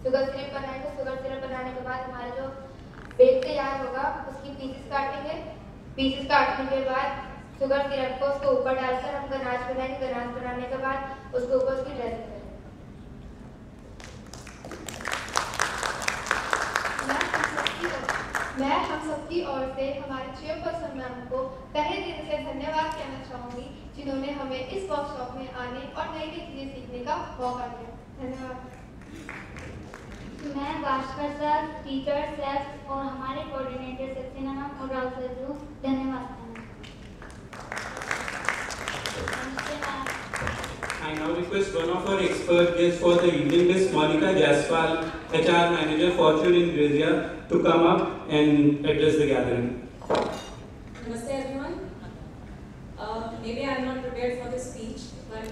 शुगर सिरप बनाएंगे। शुगर सिरप बनाने के बाद हमारा जो बेक तैयार होगा उसकी पीसेस काटेंगे। पीसेस काटने के बाद शुगर सिरप को उसके ऊपर डालकर हम गनाश बनाएंगे। गनाश बनाने के बाद उसके ऊपर उसकी ड्रेसिंग करेंगे। मैं हम सबकी ओर से हमारे चेयरपर्सन मैम को तहे दिल से धन्यवाद कहना चाहूँगी, जिन्होंने हमें इस वर्कशॉप में आने और नई नई चीज़ें सीखने का मौका दिया। धन्यवाद। मैं भास्कर सर, टीचर, सेफ और हमारे कोऑर्डिनेटर सक्सेना मैम और राहुल सर को धन्यवाद। I now request one of our expert guests for the evening, Ms. Monica Jaspal, HR Manager, Fortune Ingresia, to come up and address the gathering. Namaste everyone. Maybe I am not prepared for this speech, but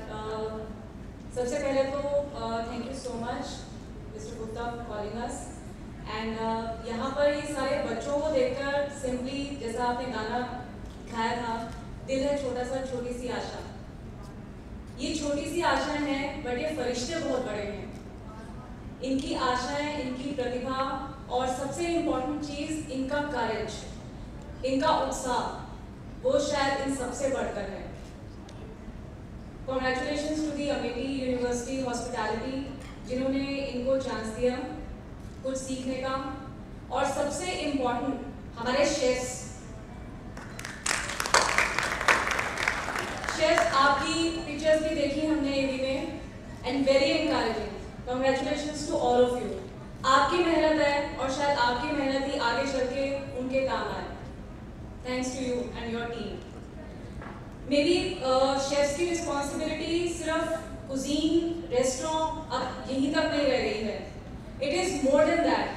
सबसे पहले तो thank you so much, Mr. Gupta, for calling us. And यहाँ पर ये सारे बच्चों को देखकर simply जैसा आपने गाना गाया था, दिल है छोटा सा छोटी सी आशा। ये छोटी सी आशा है, बट ये फरिश्ते बहुत बड़े हैं। इनकी आशाएं, इनकी प्रतिभा और सबसे इम्पोर्टेंट चीज़ इनका करेज, इनका उत्साह, वो शायद इन सबसे बढ़कर है। Congratulations to the Amethi university hospitality, जिन्होंने इनको चांस दिया कुछ सीखने का। और सबसे इम्पोर्टेंट हमारे शेफ्स, आपकी पिक्चर्स भी देखी हमने एवी में and very encouraging. Congratulations to all of you. आपकी मेहनत है और शायद आपकी मेहनत ही आगे चल के उनके काम आए। Thanks to you and your team. मेरी शेफ्स की रिस्पॉन्सिबिलिटी सिर्फ कुजीन, रेस्टोरेंट अब यहीं तक नहीं रह गई है। It is more than that.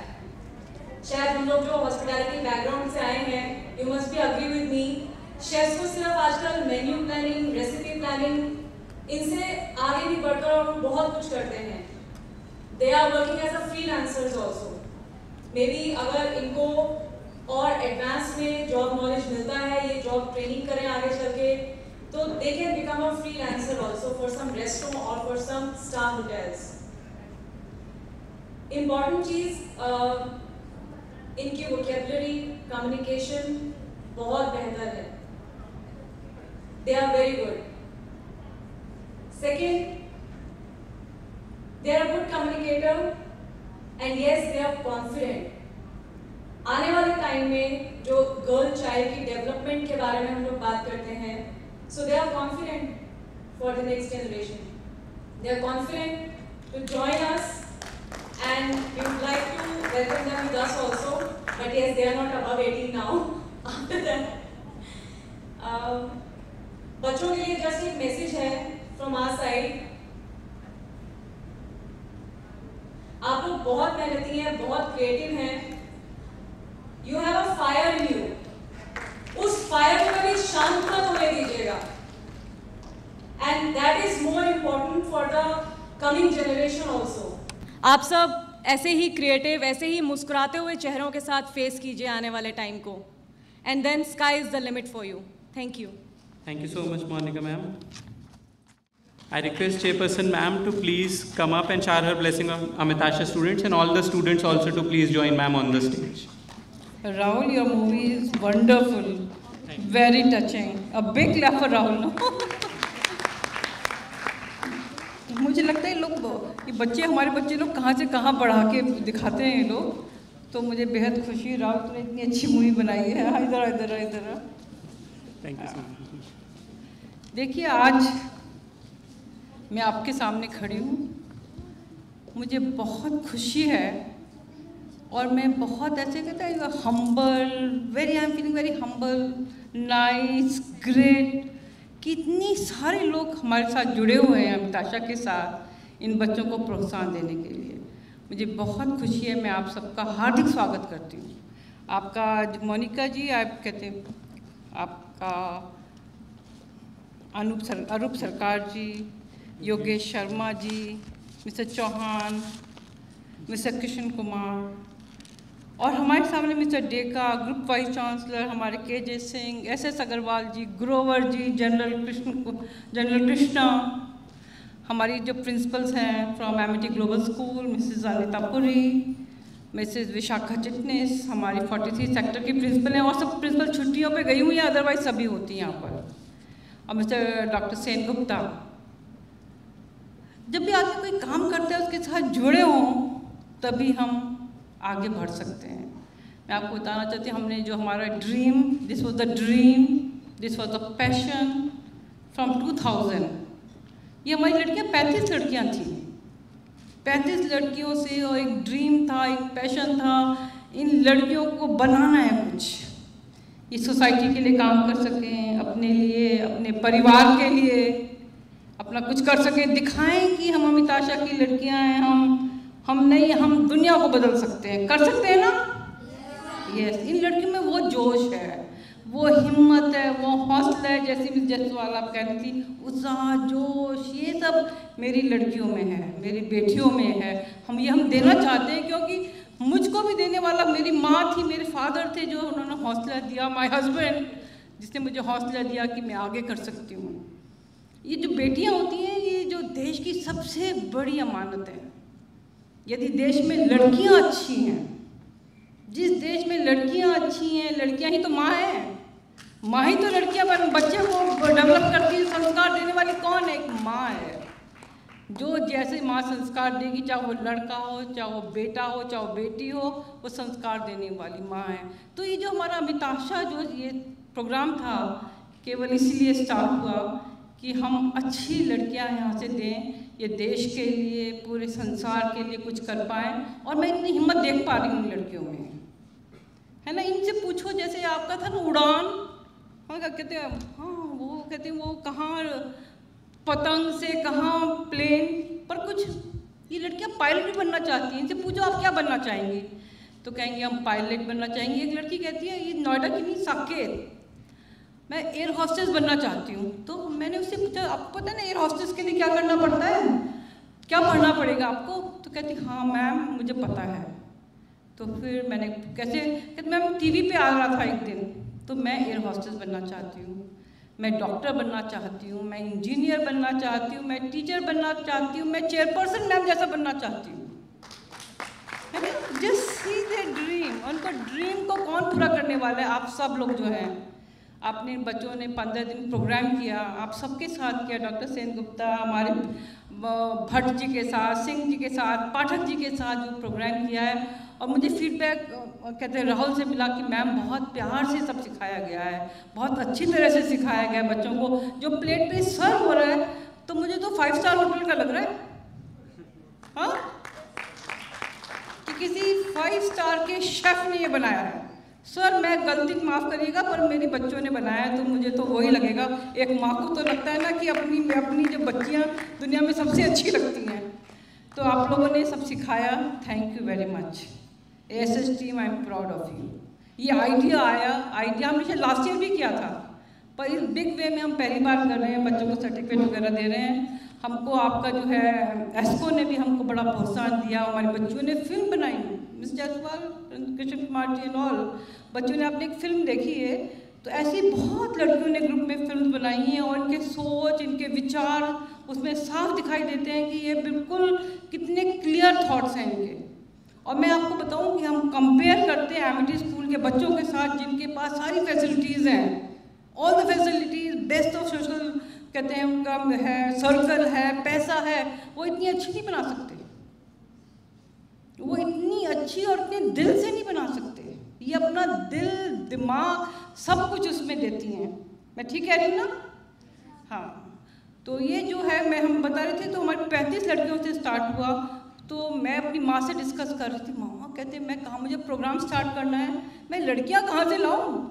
शायद हम लोग जो हॉस्पिटैलिटी बैकग्राउंड से आए हैं, you must be agree with me, chefs को सिर्फ आजकल मेन्यू प्लानिंग, रेसिपी प्लानिंग, इनसे आगे भी बढ़कर हम बहुत कुछ करते हैं। They are working as a freelancers also. May be अगर इनको और एडवांस में जॉब नॉलेज मिलता है, ये जॉब ट्रेनिंग करें आगे चल के, तो they can become a freelancer also for some restaurant और for some star hotels. Important चीज़, इनकी वोकेबलरी, कम्युनिकेशन बहुत बेहतर है। They are very good. Second, they are a good communicator and yes they are confident। आने वाले time में जो गर्ल चाइल्ड की डेवलपमेंट के बारे में हम लोग बात करते हैं, so they are confident for the next generation, they are confident to join us and we would like to welcome them with us also, but yes they are not above 18 now after that बच्चों के लिए just एक message है from our side। आप लोग बहुत मेहनती हैं, बहुत क्रिएटिव हैं। You have a fire in you. उस फायर को कभी शांत मत होने दीजिएगा। And that is more important for the coming generation also. आप सब ऐसे ही क्रिएटिव, ऐसे ही मुस्कुराते हुए चेहरों के साथ फेस कीजिए आने वाले टाइम को। And then sky is the limit for you. Thank you. Thank you so much, Monica ma'am. I request Chairperson ma'am to please come up and shower her blessing on Amitasha students, and all the students also to please join ma'am on the stage. Rahul, your movie is wonderful, very touching. A big clap for Rahul. मुझे लगता है ये बच्चे, हमारे बच्चे लोग कहाँ से कहाँ बढ़ा के दिखाते हैं ये लोग, तो मुझे बेहद खुशी। राहुल, तूने इतनी अच्छी मूवी बनाई है। इधर इधर इधर। Thank you so much. देखिए, आज मैं आपके सामने खड़ी हूँ, मुझे बहुत खुशी है और मैं बहुत ऐसे कहते हैं humble, I am feeling very humble, nice, great. कितनी सारे लोग हमारे साथ जुड़े हुए हैं अमिताशा के साथ इन बच्चों को प्रोत्साहन देने के लिए। मुझे बहुत खुशी है। मैं आप सबका हार्दिक स्वागत करती हूँ। आपका मोनिका जी, आप कहते हैं आपका अरूप सरकार जी, योगेश शर्मा जी, मिस्टर चौहान, मिस्टर कृष्ण कुमार, और हमारे सामने mister Deka, group vice chancellor हमारे के सिंह, एस अग्रवाल जी, ग्रोवर जी, जनरल कृष्णा, हमारी जो प्रिंसिपल्स हैं from Amity global school, Mrs Anita Puri, Mrs Vishakha Chitnis, हमारी 43 सेक्टर की प्रिंसिपल हैं, और सब प्रिंसिपल छुट्टियों पे गई हुई हैं, अदरवाइज सभी होती हैं यहाँ पर, और मिस्टर डॉक्टर सेन गुप्ता। जब भी आदमी कोई काम करता है उसके साथ जुड़े हों तभी हम आगे बढ़ सकते हैं। मैं आपको बताना चाहती हूँ, हमने जो हमारा dream, this was the dream, this was the passion from 2000। ये हमारी लड़कियाँ 35 लड़कियाँ थीं, 35 लड़कियों से, और एक ड्रीम था, एक पैशन था, इन लड़कियों को बनाना है कुछ, इस सोसाइटी के लिए काम कर सकें, अपने लिए, अपने परिवार के लिए अपना कुछ कर सकें, दिखाएं कि हम अमिताशा की लड़कियां हैं, हम नहीं, हम दुनिया को बदल सकते हैं, कर सकते हैं ना। यस, इन लड़कियों में वो जोश है, वो हिम्मत है, वो हौसला है, जैसे मिस जसवाल आप कह रही थी, उत्साह, जोश, ये सब मेरी लड़कियों में है, मेरी बेटियों में है। हम देना चाहते हैं, क्योंकि मुझको भी देने वाला मेरी माँ थी, मेरे फादर थे, जो उन्होंने हौसला दिया, माय हस्बैंड, जिसने मुझे हौसला दिया कि मैं आगे कर सकती हूँ। ये जो बेटियाँ होती हैं, ये जो देश की सबसे बड़ी अमानत है। यदि देश में लड़कियाँ अच्छी हैं, जिस देश में लड़कियाँ अच्छी हैं, लड़कियाँ ही तो माँ हैं, माँ ही तो लड़कियाँ बच्चे को डेवलप करती है, संस्कार देने वाली कौन है? एक माँ है, जो जैसे माँ संस्कार देगी, चाहे वो लड़का हो, चाहे वो बेटा हो, चाहे वो बेटी हो, वो संस्कार देने वाली माँ है। तो ये जो हमारा अमिताशा जो ये प्रोग्राम था, केवल इसीलिए स्टार्ट हुआ कि हम अच्छी लड़कियां यहाँ से दें, ये देश के लिए, पूरे संसार के लिए कुछ कर पाएँ। और मैं इतनी हिम्मत देख पा रही हूँ लड़कियों में, है ना। इनसे पूछो, जैसे आपका था ना उड़ान, हाँ क्या कहते हैं, हाँ वो कहते हैं वो कहाँ पतंग से कहाँ प्लेन, पर कुछ ये लड़कियाँ पायलट भी बनना चाहती हैं। इनसे पूछो आप क्या बनना चाहेंगी, तो कहेंगे हम पायलट बनना चाहेंगे। एक लड़की कहती है, ये नोएडा की नहीं, साकेत, मैं एयर हॉस्टेस बनना चाहती हूँ। तो मैंने उससे पूछा, आपको पता है ना एयर हॉस्टेस के लिए क्या करना पड़ता है, क्या पढ़ना पड़ेगा आपको? तो कहती हाँ मैम मुझे पता है। तो फिर मैंने कैसे, कहते मैम टीवी पे आ रहा था एक दिन, तो मैं एयर हॉस्टेस बनना चाहती हूँ, मैं डॉक्टर बनना चाहती हूँ, मैं इंजीनियर बनना चाहती हूँ, मैं टीचर बनना चाहती हूँ, मैं चेयरपर्सन मैम जैसा बनना चाहती हूँ। Just see their dream. उनका ड्रीम को कौन पूरा करने वाला है? आप सब लोग जो हैं। आपने बच्चों ने 15 दिन प्रोग्राम किया, आप सबके साथ किया, डॉक्टर सेन गुप्ता, हमारे भट्ट जी के साथ, सिंह जी के साथ, पाठक जी के साथ जो प्रोग्राम किया है। और मुझे फीडबैक कहते हैं राहुल से मिला कि मैम बहुत प्यार से सब सिखाया गया है, बहुत अच्छी तरह से सिखाया गया है बच्चों को। जो प्लेट पे सर्व हो रहा है तो मुझे तो 5 स्टार होटल का लग रहा है, हाँ, कि किसी 5 स्टार के शेफ ने ये बनाया है। सर मैं गलती माफ़ करिएगा, पर मेरे बच्चों ने बनाया है तो मुझे तो वही लगेगा। एक माँ को तो लगता है ना कि अपनी जो बच्चियाँ दुनिया में सबसे अच्छी लगती हैं। तो आप लोगों ने सब सिखाया, thank you very much. ASS team, I am proud of you. ये आइडिया हमने लास्ट ईयर भी किया था, पर इस बिग वे में हम पहली बार कर रहे हैं, बच्चों को सर्टिफिकेट वगैरह दे रहे हैं। हमको आपका जो है एस्को ने भी हमको बड़ा प्रोत्साहन दिया, हमारे बच्चों ने फिल्म बनाई, miss Jaiswal, Krishna Kumar ji and all बच्चों ने आपने एक फिल्म देखी है। तो ऐसी बहुत लड़कियों ने ग्रुप में फिल्म बनाई हैं और इनके सोच, इनके विचार उसमें साफ दिखाई देते हैं कि ये बिल्कुल कितने क्लियर थॉट्स हैं इनके। और मैं आपको बताऊं कि हम कंपेयर करते हैं एमिटी स्कूल के बच्चों के साथ जिनके पास सारी फैसिलिटीज़ हैं, all the facilities, best of social कहते हैं उनका है, सर्कल है, पैसा है, वो इतनी अच्छी नहीं बना सकते, वो इतनी अच्छी और इतने दिल से नहीं बना सकते। ये अपना दिल, दिमाग सब कुछ उसमें देती हैं। मैं ठीक कह रही हूँ ना? हाँ। तो ये जो है हम बता रहे थे, तो हमारी 35 लड़कियों से स्टार्ट हुआ। तो मैं अपनी माँ से डिस्कस कर रही थी, मामा कहते मैं कहाँ, मुझे प्रोग्राम स्टार्ट करना है, मैं लड़कियाँ कहाँ से लाऊं?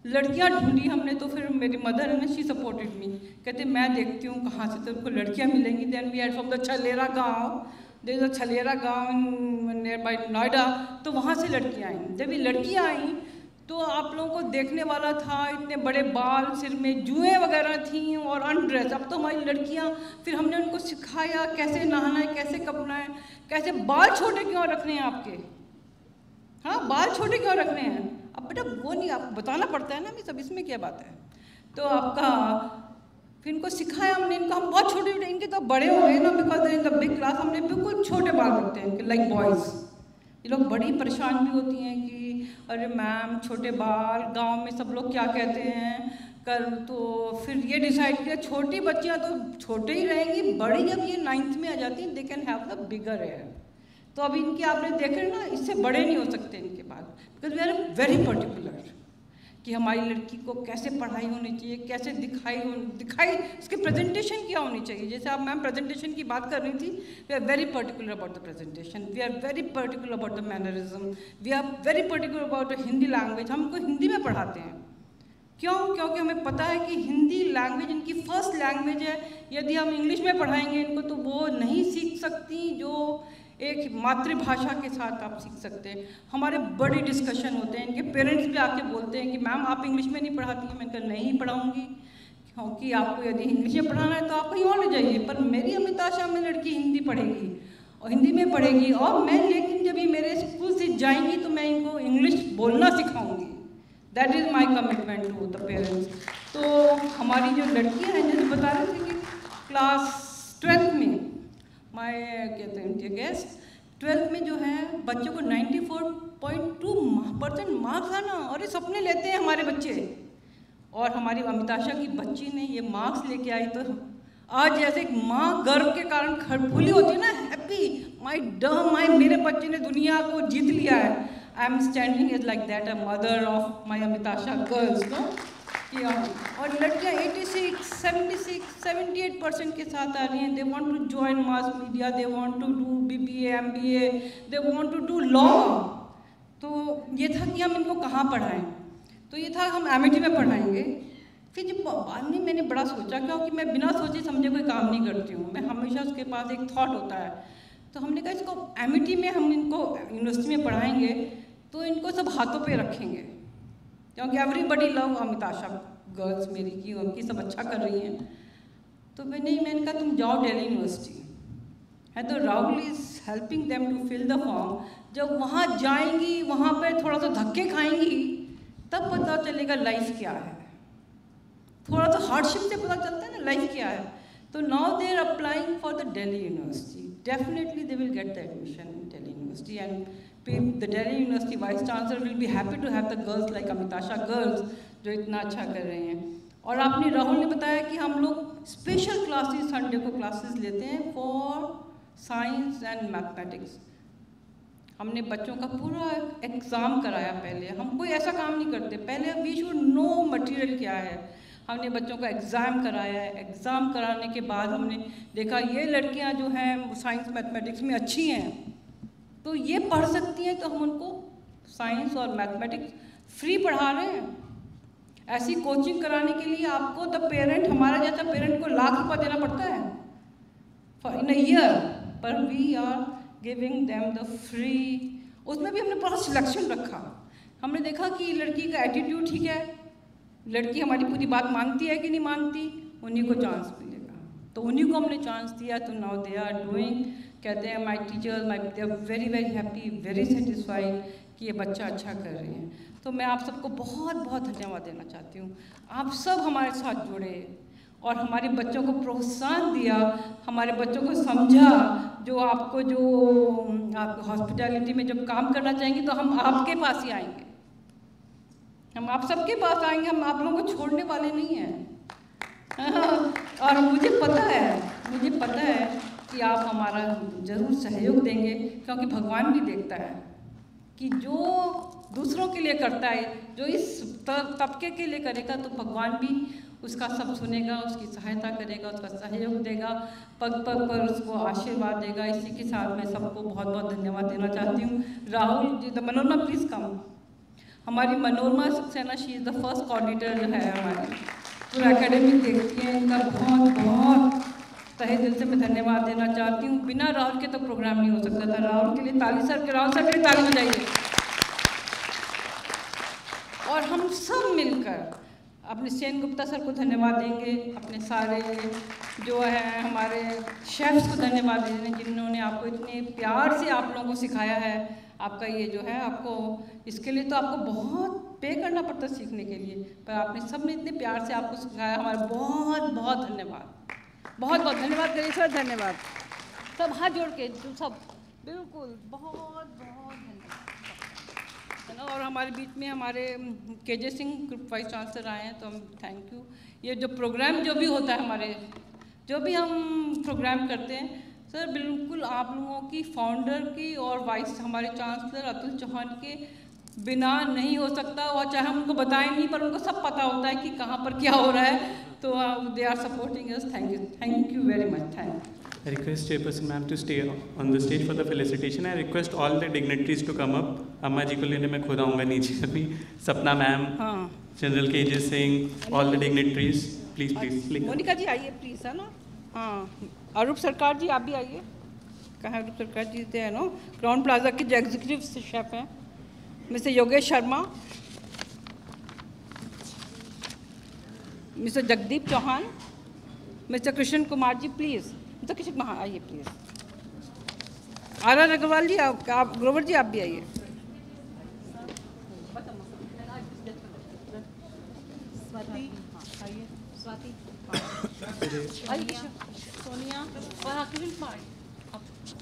लड़कियाँ ढूंढी हमने। तो फिर मेरी मदर है ना, शी सपोर्टेड मी, कहते मैं देखती हूँ कहाँ से तो उनको लड़कियाँ मिलेंगी। Then we are from the Chhalera गाँव, देयर इज अ छलेरा गाँव नियर बाई नोएडा, तो वहाँ से लड़कियाँ आई। जब ये लड़कियाँ आई तो आप लोगों को देखने वाला था, इतने बड़े बाल, सिर में जुएँ वगैरह थी और अनड्रेस। अब तो हमारी लड़कियाँ, फिर हमने उनको सिखाया कैसे नहाना है, कैसे कपना है, कैसे बाल छोटे क्यों रखने हैं आपके, हाँ बाल छोटे क्यों रखने हैं। अब बेटा वो नहीं, आपको बताना पड़ता है ना भी सब, इसमें क्या बात है। तो आपका फिर इनको सिखाया हमने, इनको हम बहुत छोटे छोटे, इनके तो बड़े हो गए ना, because in the big class, हमने बिल्कुल छोटे बाल रखते हैं लाइक बॉयज़। ये लोग बड़ी परेशान भी होती हैं कि अरे मैम छोटे बाल, गांव में सब लोग क्या कहते हैं कर। तो फिर ये डिसाइड किया छोटी बच्चियां तो छोटे ही रहेंगी, बड़ी जब ये 9th में आ जाती हैं they can have the bigger hair. तो अभी इनके आपने देखे ना, इससे बड़े नहीं हो सकते इनके बाल, because we are very particular कि हमारी लड़की को कैसे पढ़ाई होनी चाहिए, कैसे दिखाई उसकी प्रेजेंटेशन क्या होनी चाहिए। जैसे आप मैम प्रेजेंटेशन की बात कर रही थी, we are very particular about the presentation, we are very particular about the mannerism, we are very particular about the Hindi language. हमको हिंदी में पढ़ाते हैं, क्यों? क्योंकि हमें पता है कि हिंदी लैंग्वेज इनकी फर्स्ट लैंग्वेज है। यदि हम इंग्लिश में पढ़ाएंगे इनको तो वो नहीं सीख सकती जो एक मातृभाषा के साथ आप सीख सकते हैं। हमारे बड़ी डिस्कशन होते हैं, इनके पेरेंट्स भी आके बोलते हैं कि मैम आप इंग्लिश में नहीं पढ़ाती हैं। मैंने कहा नहीं पढ़ाऊँगी, क्योंकि आपको यदि इंग्लिश में पढ़ाना है तो आप कहीं और ले जाइए, पर मेरी अमिताशा में लड़की हिंदी पढ़ेगी और हिंदी में पढ़ेगी। और मैं लेकिन जब ये मेरे स्कूल से जाएंगी तो मैं इनको इंग्लिश बोलना सिखाऊंगी। That is my commitment to the parents. तो हमारी जो लड़कियाँ हैं, जैसे बता रहे थे कि क्लास 12th में कहते हैं गेस्ट 12th में जो है बच्चों को 94.2% मार्क्स आना, और ये सपने लेते हैं हमारे बच्चे। और हमारी अमिताशा की बच्ची ने ये मार्क्स लेके आई तो आज जैसे एक माँ गर्व के कारण खड़फूली होती है ना, हैप्पी मेरे बच्चे ने दुनिया को जीत लिया है। I am standing is like that, a mother of my Amitasha girls, no. कि और लड़कियाँ 86, 76, 78% के साथ आ रही हैं। They want to join mass media, they want to do BBA, MBA, they want to do law. तो ये था कि हम इनको कहाँ पढ़ाएं, तो ये था हम MIT में पढ़ाएंगे। फिर जब बाद में मैंने बड़ा सोचा, क्योंकि मैं बिना सोचे समझे कोई काम नहीं करती हूँ, मैं हमेशा उसके पास एक थॉट होता है। तो हमने कहा इसको MIT में हम इनको यूनिवर्सिटी में पढ़ाएंगे तो इनको सब हाथों पे रखेंगे, क्योंकि एवरीबडी लव अमिताशा गर्ल्स मेरी की, उनकी सब अच्छा कर रही हैं। तो मैंने कहा तुम जाओ दिल्ली यूनिवर्सिटी है, तो Rahul is helping them to fill the form. जब वहाँ जाएंगी, वहाँ पर थोड़ा सा धक्के खाएंगी, तब पता चलेगा लाइफ क्या है। थोड़ा सा हार्डशिप से पता चलता है ना लाइफ क्या है। तो now they are applying for the Delhi University, definitely they will get the admission in Delhi University, and the Delhi University Vice Chancellor will be happy to have the girls like Amitasha girls जो इतना अच्छा कर रहे हैं। और आपने राहुल ने बताया कि हम लोग स्पेशल क्लासेस संडे को क्लासेस लेते हैं फॉर साइंस एंड मैथमेटिक्स। हमने बच्चों का पूरा एग्ज़ाम कराया। पहले हम कोई ऐसा काम नहीं करते, पहले वी शुड नो मटेरियल क्या है। हमने बच्चों का एग्ज़ाम कराया है। एग्ज़ाम कराने के बाद हमने देखा ये लड़कियां जो हैं साइंस मैथमेटिक्स में अच्छी हैं, तो ये पढ़ सकती हैं, तो हम उनको साइंस और मैथमेटिक्स फ्री पढ़ा रहे हैं। ऐसी कोचिंग कराने के लिए आपको द पेरेंट, हमारा जैसा पेरेंट को लाख रुपये देना पड़ता है फॉर इन अ ईयर, पर we are giving them the free. उसमें भी हमने पूरा सिलेक्शन रखा। हमने देखा कि लड़की का एटीट्यूड ठीक है, लड़की हमारी पूरी बात मानती है कि नहीं मानती, उन्हीं को चांस मिलेगा। तो उन्हीं को हमने चांस दिया। तो नाउ दे आर डूइंग, कहते हैं my teachers they are very very happy, very satisfied कि ये बच्चा अच्छा कर रहे हैं। तो मैं आप सबको बहुत बहुत धन्यवाद देना चाहती हूँ। आप सब हमारे साथ जुड़े और हमारे बच्चों को प्रोत्साहन दिया, हमारे बच्चों को समझा। जो आपको आप हॉस्पिटैलिटी में जब काम करना चाहेंगे तो हम आपके पास ही आएंगे, हम आप सबके पास आएंगे, हम आप लोगों को छोड़ने वाले नहीं हैं। और मुझे पता है कि आप हमारा ज़रूर सहयोग देंगे, क्योंकि भगवान भी देखता है कि जो दूसरों के लिए करता है, जो इस तबके के लिए करेगा, तो भगवान भी उसका सब सुनेगा, उसकी सहायता करेगा, उसका सहयोग देगा, पग पग पर उसको आशीर्वाद देगा। इसी के साथ मैं सबको बहुत बहुत धन्यवाद देना चाहती हूँ। राहुल जी, द मनोरमा प्लीज़ कम। हमारी Manorama Saxena, she is the first coordinator जो है हमारी, पूरा एकेडमिक देखती हैं। इनका बहुत बहुत तहे दिल से मैं धन्यवाद देना चाहती हूँ। बिना राहुल के तो प्रोग्राम नहीं हो सकता था। राहुल के लिए ताली, राहुल सर के लिए ताली बजाइए। और हम सब मिलकर अपने सेन गुप्ता सर को धन्यवाद देंगे, अपने सारे जो है हमारे शेफ्स को धन्यवाद देंगे, जिन्होंने आपको इतने प्यार से आप लोगों को सिखाया है। आपका ये जो है, आपको इसके लिए तो आपको बहुत पे करना पड़ता है सीखने के लिए, पर आपने सब ने इतने प्यार से आपको सिखाया। हमारा बहुत बहुत धन्यवाद, बहुत बहुत धन्यवाद करिए सर, धन्यवाद। सब हाथ जोड़ के, सब बिल्कुल बहुत बहुत धन्यवाद है ना। और हमारे बीच में हमारे KJ Singh group vice chancellor आए हैं, तो हम थैंक यू। ये जो प्रोग्राम जो भी होता है, हमारे जो भी हम प्रोग्राम करते हैं सर, बिल्कुल आप लोगों की, फाउंडर की और वाइस हमारे चांसलर अतुल चौहान के बिना नहीं हो सकता। और चाहे हम उनको बताएं नहीं, पर उनको सब पता होता है कि कहाँ पर क्या हो रहा है। तो they are supporting us. Thank you very much. Thank I request Chairperson Ma'am to stay on the stage for the felicitation. I request all the dignitaries to come up. अम्मा जी को लेने मैं खुद आऊँगा नीचे अभी। Sapna ma'am, general KJ Singh, all the dignitaries, please. Monika ji आइए please, है ना। हाँ, अरूप सरकार जी आप भी आइए। कहाँ अरूप सरकार जी थे, है ना, क्राउन प्लाजा के जो एग्जीक्यूटिव शेफ हैं, mister Yogesh Sharma, mister Jagdeep Chauhan, mister Krishna Kumar ji, please. तो किसी हाँ आइए प्लीज़। RR अग्रवाल जी, आप ग्रोवर जी आप भी आइए।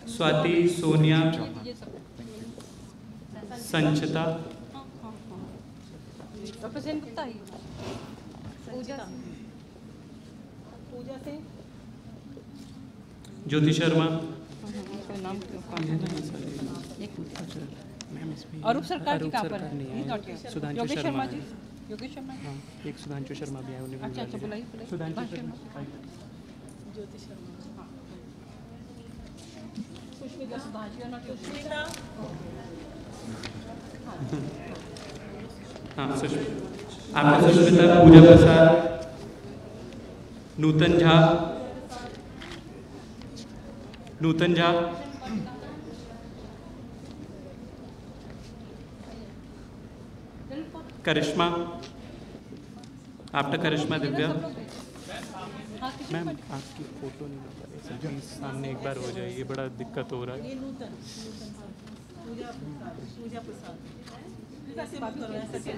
स्वाति, सोनिया, संचिता, डॉक्टर सेन गुप्ता, पूजा से, ज्योति शर्मा, अरूप सरकार जी कहाँ पर है? योगेश शर्मा जी, योगेश शर्मा। हाँ, एक सुधांशु शर्मा भी आए, उन्हें भी अच्छा अच्छा, बुला बुलाइए लीजिए। बुलाइए। सुधांशु शर्मा। ज्योति शर्मा। हाँ। सुष्मिता सुधांशु या नॉट सुष्मिता। हाँ, सुष्मिता। आपका सुष्मिता पूजा प्रसाद, नूतन झा, नूतन झा, करिश्मा, आफ्टर करिश्मा दिव्या। मैम आपकी फोटो नहीं बता रही, प्लीज सामने एक बार हो जाए, ये बड़ा दिक्कत हो रहा है। पूजा प्रसाद। कैसे बात कर रहे हैं? ऐसे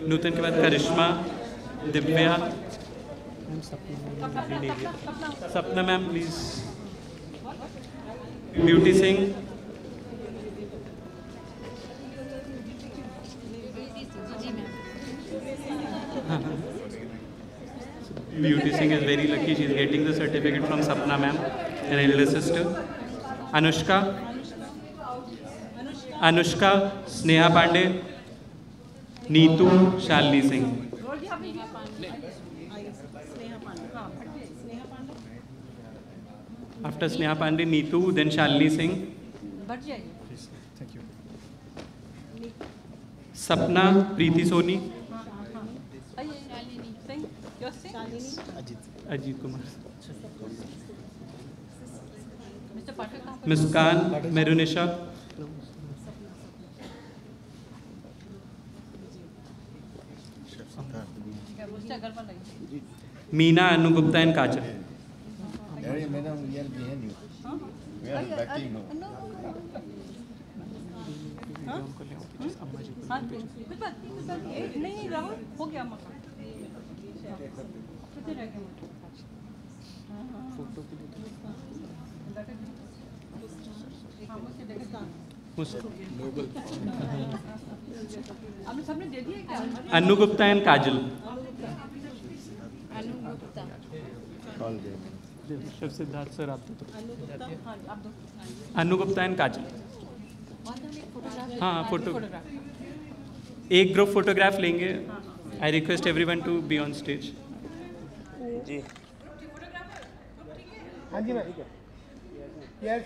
नूतन के बाद करिश्मा, दिव्या, सपना ma'am please, beauty Singh, Beauty Singh is very lucky. She is getting the certificate from Sapna ma'am, her elder sister. Anushka, Sneha Pandey, Neetu, Shalini Singh. After Sneha Pandey, Neetu, then Shalini Singh. Thank you. Sapna, Preeti Soni. Ajit Kumar, Muskan, Merunisha, Meena, Anu Gupta and Kajal. नहीं राहुल हो गया सबने दे दिया क्या? Anu Gupta and Kajal. Shiv Siddharth sir आप तो अनु Gupta and काजल। हाँ फोटो, एक ग्रुप फोटोग्राफ लेंगे। I request everyone to be on stage. जी हाँ जी ma'am, yes.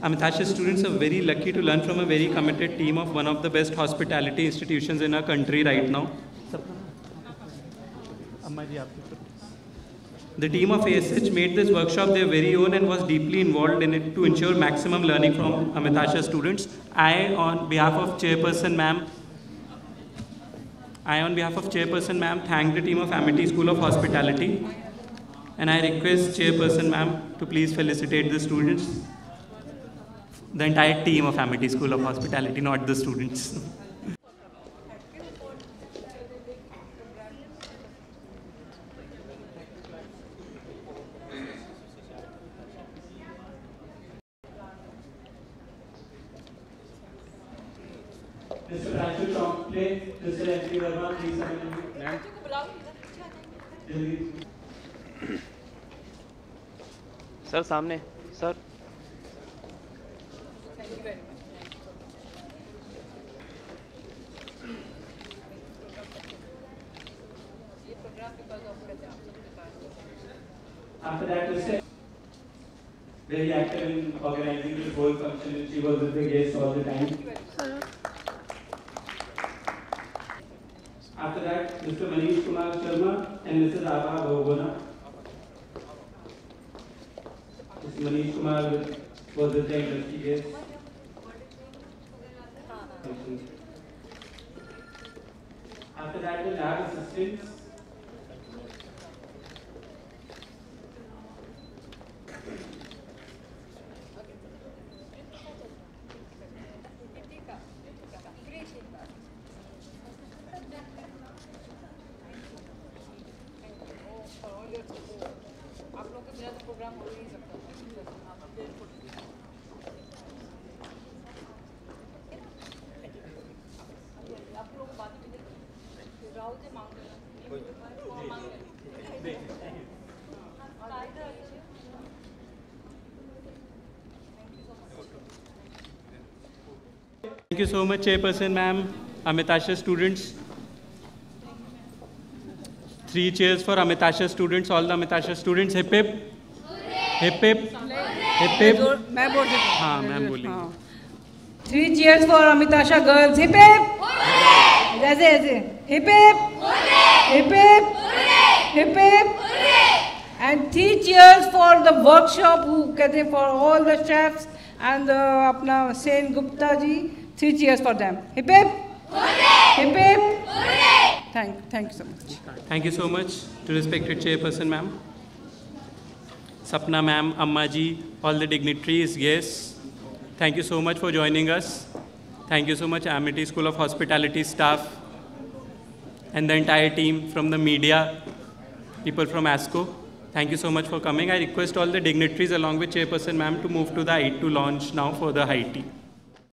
Amitasha students are very lucky to learn from a very committed team of one of the best hospitality institutions in our country right now. The team of ASH made this workshop their very own and was deeply involved in it to ensure maximum learning from Amitasha students. I, on behalf of Chairperson Ma'am, thank the team of Amity School of Hospitality, and I request Chairperson Ma'am to please felicitate the students. The entire team of Amity School of Hospitality, not the students. Mr. Ranju Chokle, Mr. M.P. Verma, please come in. Sir सामने sir. After that, Mr. very active in organizing the whole function, and she was with the guests all the time. After that, Mr. Manish Kumar Sharma and Mrs. Abha Bhogona. Mr. Manish Kumar was with the industry guest. After that, the lab assistants. आप लोग के बिना तो programme हो नहीं सकता। Thank you so much, Chairperson Ma'am. Amitasha students. 3 cheers for Amitasha students. All the Amitasha students. Hip hip. Hip hip. Hip hip. मैं बोल देती हूँ. हाँ मैम बोलिए. 3 cheers for Amitasha girls. Hip hip. जैसे ऐसे. Hip hip. Hip hip. Hip hip. And 3 cheers for the workshop who कहते हैं for all the chefs and अपना Sen Gupta ji. 3 cheers for them. Hip hip. Hip hip. Thank you so much. Thank you so much to respected Chairperson Ma'am. Sapna Ma'am, Amma ji, all the dignitaries, guests. Thank you so much for joining us. Thank you so much Amity School of Hospitality staff and the entire team from the media, people from ASCO. Thank you so much for coming. I request all the dignitaries along with Chairperson Ma'am to move to the 8 to launch now for the high tea.